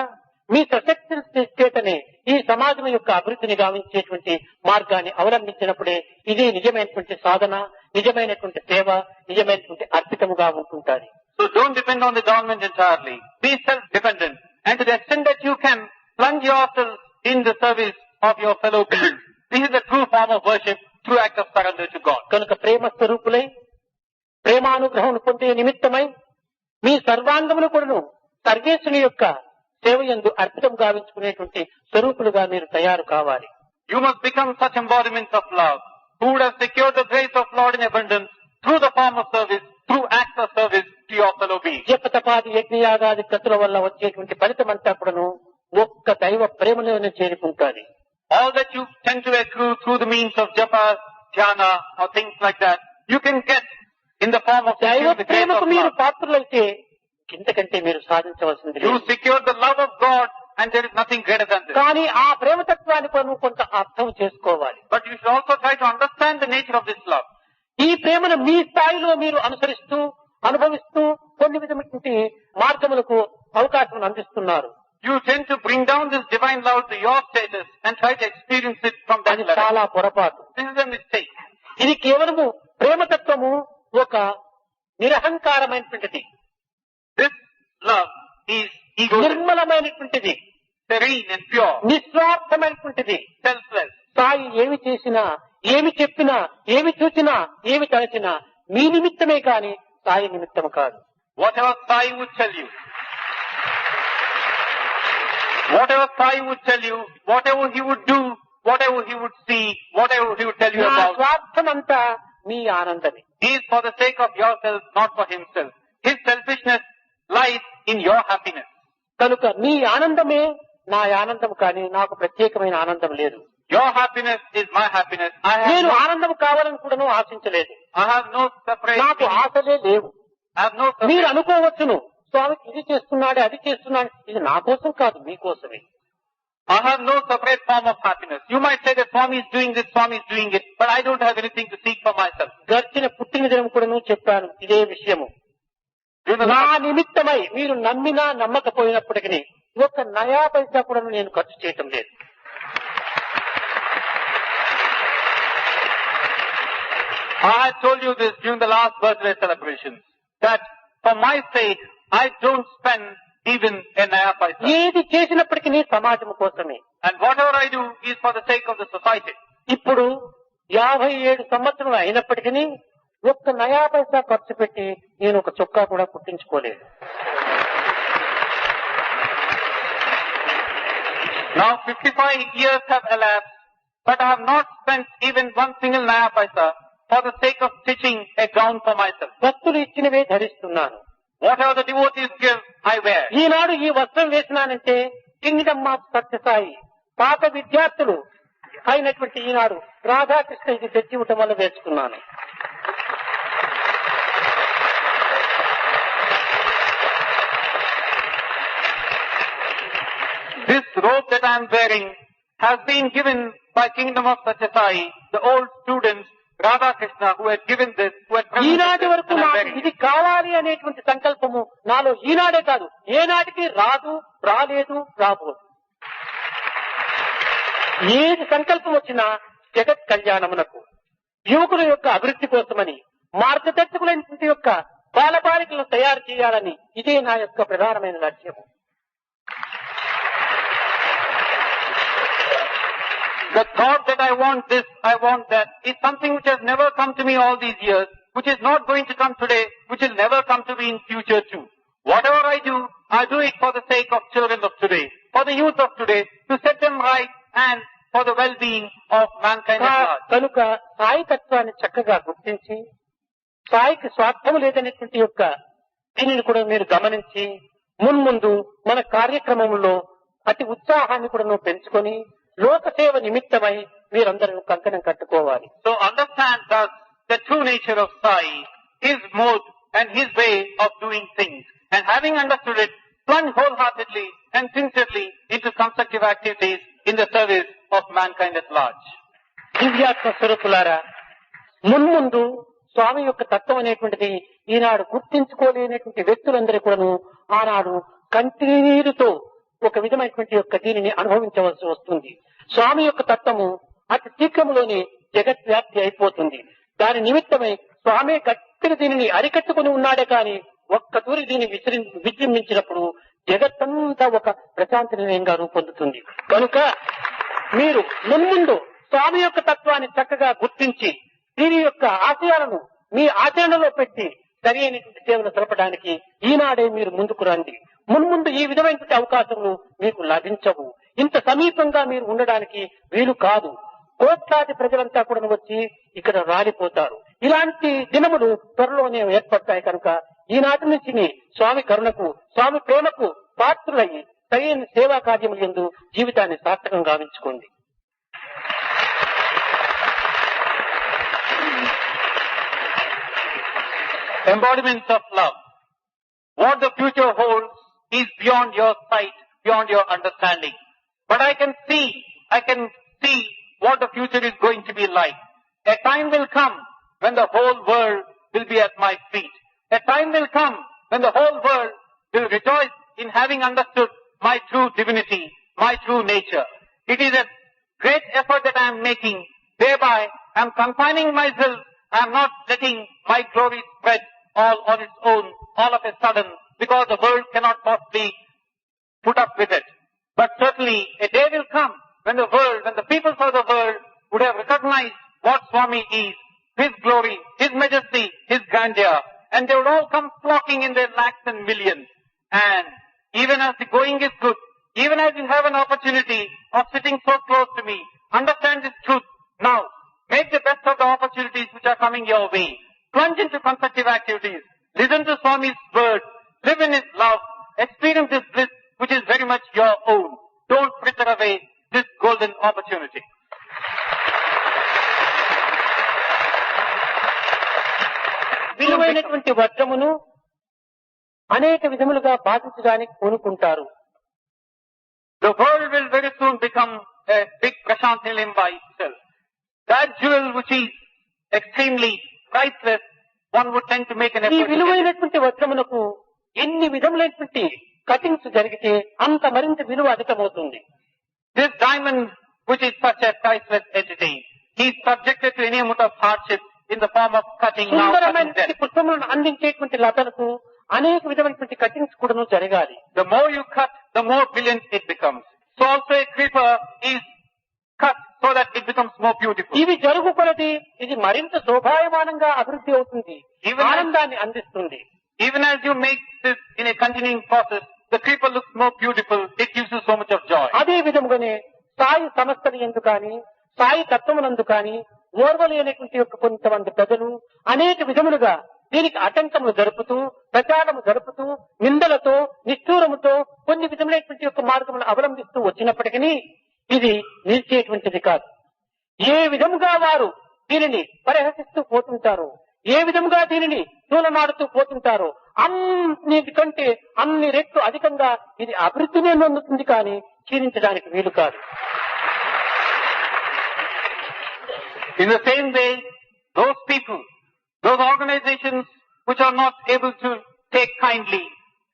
మీ సశక్తి చేతనే ఈ సమాజం యొక్క అభివృద్ధిని గావించేటువంటి మార్గాన్ని అవలంబించినప్పుడే ఇది నిజమైనటువంటి సాధన, నిజమైనటువంటి సేవ, నిజమైనటువంటి అర్పితముగా ఉంటుంటారు. So don't depend on the government entirely. Be self-dependent. And to the extent that you can plunge yourself in the service of your fellow beings. This is the true form of worship, true act of surrender to God. కనుక ప్రేమ స్వరూపులై ప్రేమానుగ్రహం పొందే నిమిత్తమై మీ సర్వాంగమును కూడాను సర్వేశ్వరుని యొక్క సేవయందు అర్పితం గావించుకునేటువంటి స్వరూపులుగా మీరు తయారు కావాలి. You must become such embodiments of love, who would have secured the grace of Lord in abundance through the form of service, through acts of service to your fellow beings. జపతపాది యజ్ఞయాగాది కతుల వల్ల వచ్చేటువంటి ఫలితం అంతా కూడాను ఒక్క దైవ ప్రేమలోనే చేరుకుంటాది. All that you tend to accrue through the means of japa, dhyana or things like that, you can get in the form of దైవ securing the grace ప్రేమకు of మీరు love. పాత్రులైతే ఇంతకంటే మీరు సాధించవలసింది You లేదు. secure the love of God and there is nothing greater than this. కానీ ఆ ప్రేమతత్వాన్ని మనం కొంత అర్థం చేసుకోవాలి. But you should also try to understand the nature of this love. ఈ ప్రేమను మీ స్థాయిలో మీరు అనుసరిస్తూ అనుభవిస్తూ కొన్ని విధమైనటువంటి మార్గములకు అవకాశం అందిస్తున్నారు. You tend to bring down this divine love to your status and try to experience it from that అది level. చాలా పొరపాటు. This is a mistake. ఇది కేవలము ప్రేమతత్వము ఒక నిరహంకారమైనటువంటిది, This love is egoistic, నిర్మలమైనటువంటిది, serene and pure, నిస్వార్థమైనటువంటిది. selfless. Sai ఏమి చేసినా, ఏమి చెప్పినా, ఏమి చూచినా, ఏమి తలచినా మీ నిమిత్తమే కాని సాయి నిమిత్తము కాదు. Whatever Sai would tell you, whatever he would do, whatever he would see, whatever he would tell you నా about, స్వార్థమంతా మీ ఆనందమే. he is for the sake of yourself, not for himself. His selfishness lies in your happiness. కనుక మీ ఆనందమే నా ఆనందం కానీ నాకు ప్రత్యేకమైన ఆనందం లేదు. Your happiness is my happiness. నేను ఆనందం కావాలని కూడా ఆశించలేదు. I have no separate నాకు feeling. ఆశలే లేవు. I have no మీరు separate. అనుకోవచ్చును స్వామికి ఇది చేస్తున్నాడు అది చేస్తున్నాడు, ఇది నా కోసం కాదు మీకోసమే. I have no separate form of happiness. You might say that Swami is doing this, Swami is doing it, but I don't have anything to seek for myself. గడిచిన పుట్టిన దినం కూడా చెప్పాను ఇదే విషయము. నా నిమిత్తమై మీరు నమ్మినా నమ్మకపోయినప్పటికీ ఒక్క నయా పైసా కూడా నేను ఖర్చు చేయటం లేదు. I had told you this during the last birthday celebrations, that for my sake, I don't spend even a naya paisa. ఏది చేసినప్పటికీ సమాజం కోసమే. And whatever I do is for the sake of the society. ఇప్పుడు 57 సంవత్సరాలు అయినప్పటికీ ఒక్క నయా పైసా ఖర్చు పెట్టి నేను ఒక చొక్కా కూడా కుట్టించుకోలేదు. Now 55 years have elapsed, but I have not spent even one single naya paisa for the sake of stitching a gown for myself. భక్తులు ఇచ్చినవే ధరిస్తున్నాను. Whatever the devotees give, I wear. ఈనాడు ఈ వస్త్రం వేసినానంటే కింగ్డమ్ ఆఫ్ సత్యసాయి పాత విద్యార్థులు అయినటువంటి ఈనాడు రాధాకృష్ణ ఇది తెచ్చి ఇవ్వటం వల్ల వేసుకున్నాను. This robe that I am wearing has been given by Kingdom of Satyasai, the old students, Radha Krishna, who had given this, who had presented ఈనాటి this, వరకు and I'm నాకు wearing ఇది it. కావాలి అనేటువంటి సంకల్పము నాలో ఈనాడే కాదు ఏనాటికి రాదు, రాలేదు, రాబోదు. ఏది సంకల్పం వచ్చినా జగత్ కళ్యాణమునకు, యువకుల యొక్క అభివృద్ధి కోసమని, మార్గదర్శకులైనటువంటి యొక్క బాలబాలికలను తయారు చేయాలని, ఇదే నా యొక్క ప్రధానమైన లక్ష్యము. The thought that I want this, I want that, is something which has never come to me all these years, which is not going to come today, which will never come to me in future too. Whatever I do it for the sake of children of today, for the youth of today, to set them right and for the well-being of mankind at large. కనుక సాయి తత్వాన్ని చక్కగా గుర్తించి, సాయికి స్వార్థము లేదనేటువంటి యొక్క దీనిని కూడా మీరు గమనించి, మున్ముందు మన కార్యక్రమంలో అతి ఉత్సాహాన్ని కూడా పెంచుకొని లోక సేవ నిమిత్తమై మీరందరూ కంకణం కట్టుకోవాలి. So understand thus the true nature of Sai, his mode and his way of doing things. And having understood it, plunge wholeheartedly and sincerely into constructive activities in the service of mankind at large. దివ్యాత్మ స్వరూపులారా, మున్ముందు స్వామి యొక్క తత్వం అనేటువంటిది ఈనాడు గుర్తించుకోలేనటువంటి వ్యక్తులందరూ కూడాను ఆనాడు కంటినీరుతో ఒక విధమైనటువంటి యొక్క దీనిని అనుభవించవలసి వస్తుంది. స్వామి యొక్క తత్వము అతి శీఘ్రంలోనే జగద్వ్యాప్తి అయిపోతుంది. దాని నిమిత్తమై స్వామి గట్టిగా దీనిని అరికట్టుకుని ఉన్నాడే కానీ ఒక్క తూరి దీన్ని విజృంభించినప్పుడు జగత్తంతా ఒక ప్రశాంతి నిలయంగా రూపొందుతుంది. కనుక మీరు మున్ముందు స్వామి యొక్క తత్వాన్ని చక్కగా గుర్తించి దీని యొక్క ఆశయాలను మీ ఆచరణలో పెట్టి సరి అయినటువంటి సేవలు జరపడానికి ఈనాడే మీరు ముందుకు రండి. మున్ముందు ఈ విధమైనటువంటి అవకాశములు మీకు లభించవు. ఇంత సమీపంగా మీరు ఉండడానికి వీలు కాదు. కోట్లాది ప్రజలంతా కూడా వచ్చి ఇక్కడ రాలిపోతారు. ఇలాంటి దినములు త్వరలోనే ఏర్పడతాయి. కనుక ఈనాటి నుంచి స్వామి కరుణకు, స్వామి ప్రేమకు పాత్రులయ్యి సరైన సేవా కార్యములు యందు జీవితాన్ని సార్థకం గావించుకోండి. Embodiments of love. What the future holds is beyond your sight, beyond your understanding. But I can see what the future is going to be like. A time will come when the whole world will be at my feet. A time will come when the whole world will rejoice in having understood my true divinity, my true nature. It is a great effort that I am making. Thereby, I am confining myself. I am not letting my glory spread all on its own, all of a sudden, because the world cannot possibly put up with it. But certainly, a day will come when the peoples of the world would have recognized what Swami is, His glory, His majesty, His grandeur, and they would all come flocking in their lakhs and millions. And even as the going is good, even as you have an opportunity of sitting so close to me, understand this truth now. Make the best of the opportunities which are coming your way. Plunge into constructive activities. Listen to Swami's words. Live in His love. Experience this bliss which is very much your own. Don't fritter away this golden opportunity. విలువైనటువంటి వజ్రమును అనేక విధములుగా బాధించడానికి పూనుకుంటారు. The world will very soon become a big Prashaanthi Nilayam by itself. That jewel which is extremely priceless, one would tend to make an ఈ effort to get it. విలువైనటువంటి వజ్రమునకు ఎన్ని విధములైనటువంటి cuttings జరిగితే అంత మరింత విలువ అధికమవుతుంది. This diamond, which is such a priceless entity, he is subjected to any amount of hardship in the form of cutting now, cutting సుందరమైనటువంటి then. పుష్పములను అందించేటువంటి లతలకు అనేక విధమైనటువంటి కటింగ్స్ కూడా జరగాలి. The more you cut, the more brilliant it becomes. So also a creeper is cut so that it becomes more beautiful. ఇవి జరుగుకొలది ఇది మరింత శోభాయమానంగా అభివృద్ధి అవుతుంది, Even as- ఆనందాన్ని అందిస్తుంది. Even as you make this in a continuing process, the creeper looks more beautiful, it gives you so much of joy. అదే విధముగానే సాయి సంస్థలు ఎందు కానీ సాయి తత్వమునందు కానీ ఓర్వలేనటువంటి యొక్క కొంతమంది ప్రజలు అనేక విధములుగా దీనికి ఆటంకములు జరుపుతూ, ప్రచారము జరుపుతూ, నిందలతో, నిష్ఠూరముతో కొన్ని విధములైనటువంటి యొక్క మార్గములు అవలంబిస్తూ వచ్చినప్పటికీ ఇది నిలిచేటువంటిది కాదు. ఏ విధముగా వారు దీనిని పరిహసిస్తూ పోతుంటారో, ఏ విధముగా దీనిని తూలనాడుతూ పోతుంటారో అన్నిటికంటే అన్ని రెట్లు అధికంగా ఇది అభివృద్ధినే నొందుతుంది కానీ క్షీణించడానికి వీలు కాదు. In the same way, those people, those organizations which are not able to take kindly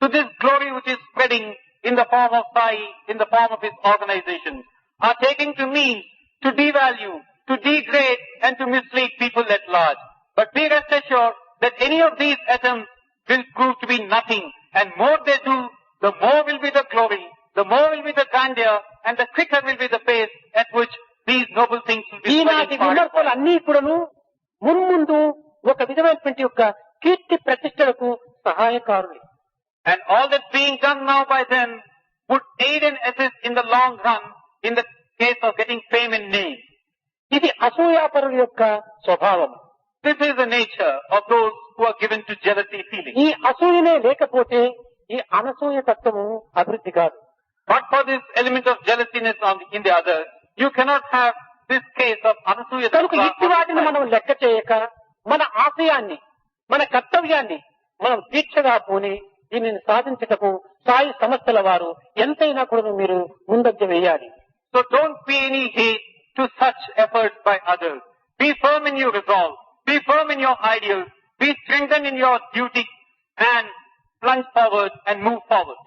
to this glory which is spreading in the form of Sai, in the form of his organizations, are taking to means to devalue, to degrade and to mislead people at large. But be rest assured that any of these attempts will prove to be nothing, and more they do, the more will be the glory, the more will be the grandeur, and the quicker will be the pace at which these noble things will be ఈనాటి spreading far. విమర్శలు అన్నీ కూడాను మున్ముందు ఒక విధమైనటువంటి యొక్క కీర్తి ప్రతిష్టలకు సహాయకారులు. And all that's being done now by them would aid and assist in the long run in the case of getting fame and name. ఇది అసూయాపరుల యొక్క స్వభావం. This is the nature of those who are given to jealousy feeling. ఈ అసూయనే లేకపోతే ఈ అనసూయ తత్వము అభివృద్ధి కాదు. But for this element of jealousiness in the others, you cannot have this case of anasuya. కనుక ఇట్టి వాటిని మనం లెక్క చేయక మన ఆశయాన్ని, మన కర్తవ్యాన్ని మనం దీక్షగా పోని దీనిని సాధించటకు సాయి సంస్థల వారు ఎంతైనా కూడా మీరు ముందంజ వేయాలి. So don't pay any heed to such efforts by others. Be firm in your resolve. Be firm in your ideals. Be strengthened in your duty and plunge forward and move forward.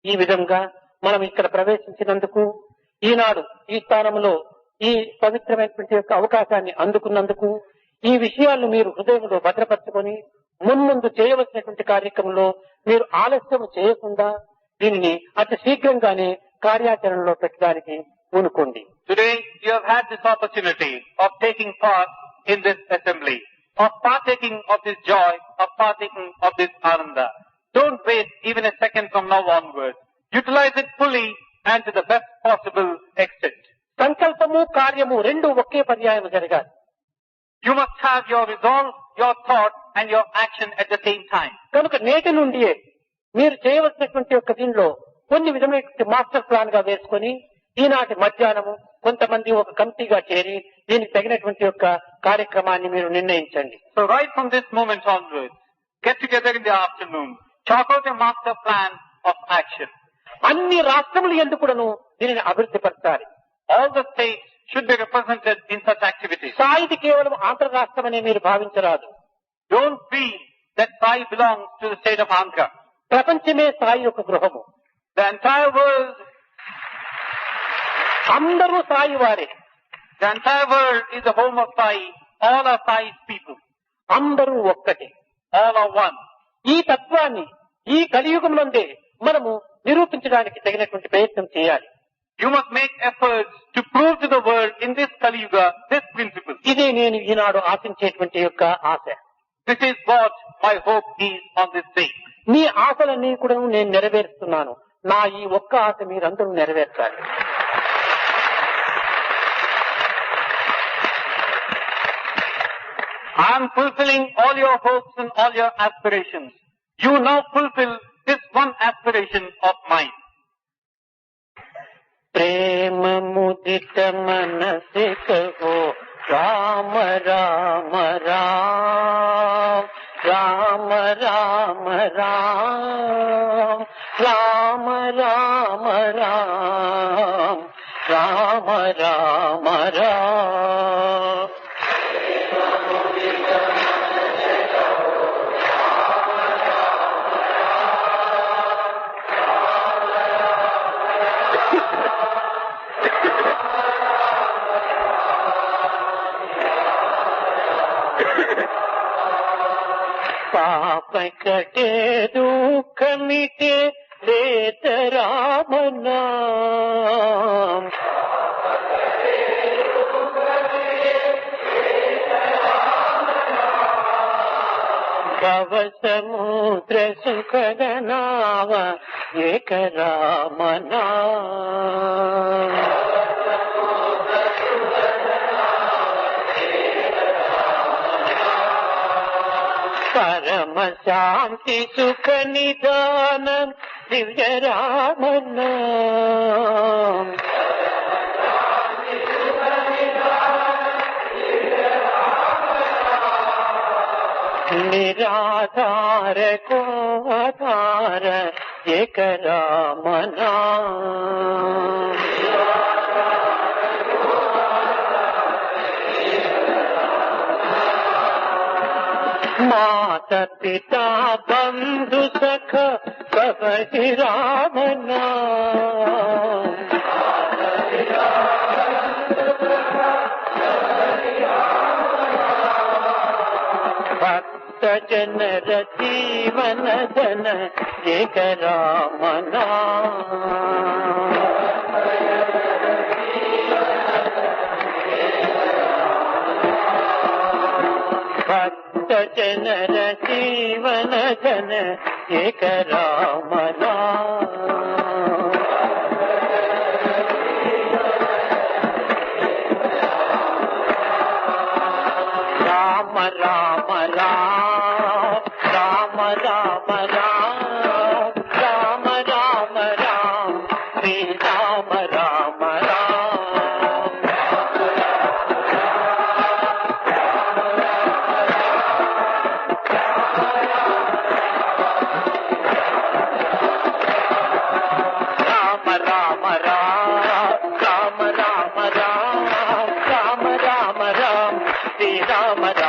ఈ విధంగా మనం ఇక్కడ ప్రవేశించినందుకు, ఈనాడు ఈ స్థానంలో ఈ పవిత్రమైనటువంటి యొక్క అవకాశాన్ని అందుకున్నందుకు, ఈ విషయాలను మీరు హృదయంలో భద్రపరచుకొని మున్ముందు చేయవలసినటువంటి కార్యక్రమంలో మీరు ఆలస్యం చేయకుండా దీనిని అతి శీఘ్రంగానే కార్యాచరణలో పెట్టడానికి పూనుకోండి. Today you have had this opportunity of taking part in this assembly, of partaking of this joy, of partaking of this ananda. Don't waste even a second from now onwards. Utilize it fully and to the best possible extent. సంకల్పము కార్యము రెండు ఒకే పర్యాయం జరగాలి. You must have your resolve, your thought and your action at the same time. కనుక నేటి నుండియే మీరు చేయవలసినటువంటి యొక్క దీనిలో కొన్ని విధమైనటువంటి మాస్టర్ ప్లాన్ గా వేసుకొని ఈనాటి మధ్యాహ్నము కొంతమంది ఒక కమిటీగా చేరి దీనికి తగినటువంటి యొక్క కార్యక్రమాన్ని మీరు నిర్ణయించండి. So right from this moment onwards, get together in the afternoon, chalk out a master plan of action. అన్ని రాష్ట్రములు ఎందుకు కూడాను దీనిని అభివృద్ధి పరచాలి. All the states should be represented in such activities. సాయిది కేవలం ఆంధ్ర రాష్ట్రమని మీరు భావించరాదు. Don't feel that Sai belongs to the state of Andhra. ప్రపంచమే సాయి యొక్క గృహము. The entire world, అందరూ సాయి వారే. the entire world is the home of Sai. All are Sai's people. అందరూ ఒక్కటి. All are one. ఈ తత్వాన్ని ఈ కలియుగంలోనే మనము నిరూపించడానికి తగినటువంటి ప్రయత్నం చేయాలి. You must make efforts to prove to the world in this Kali Yuga this principle. ఇదే నేను ఈనాడు ఆశించేటువంటి యొక్క ఆశ. This is what my hope is on this day. మీ ఆశలన్నీ కూడా నేను నెరవేరుస్తున్నాను. నా ఈ ఒక్క ఆశ మీరందరూ నెరవేర్చాలి. I am fulfilling all your hopes and all your aspirations. You now fulfill this one aspiration of mine. प्रेम मुदित मन से कहो राम राम राम, राम राम राम, राम राम राम, राम राम राम. पाप कटे दुख मिटे लेत राम नाम, भव समुद्र सुख नाव एक राम नाम. परम शांति सुख निदान दिव्य राम नाम. निराधार को आधार ఏక రామనా మాత పితా బంధు సఖ సహి రామనా భక్త జనర జీవన ధన ఏక రామనా భక్త జనర జీవన ధన ఏక రామనా రామ రామ రామ రామ రామ రామ రామ రామ శ్రీ రామ రామ రామ రామ రామ రామ రామ రామ రామ శ్రీ రామ రామ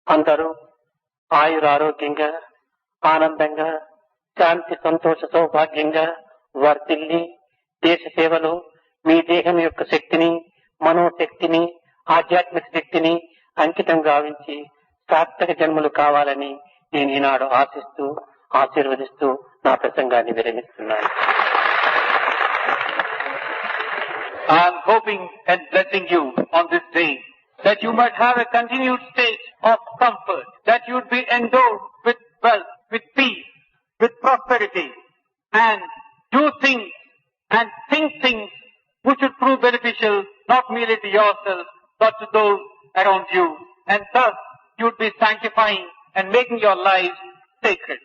అందరూ ఆయురారోగ్యంగా ఆనందంగా శాంతి సంతోష సౌభాగ్యంగా వర్ధిల్లి దేశ సేవలో మీ దేహం యొక్క శక్తిని మనోశక్తిని ఆధ్యాత్మిక శక్తిని అంకితం గావించి సార్థక జన్మలు కావాలని నేను ఈనాడు ఆశిస్తూ ఆశీర్వదిస్తూ నా ప్రసంగాన్ని విరమిస్తున్నాను. I am hoping and blessing you on this day that you might have a continued state of comfort, that you would be endowed with wealth, with peace, with prosperity, and do things and think things which would prove beneficial not merely to yourself but to those around you, and thus you would be sanctifying and making your lives sacred.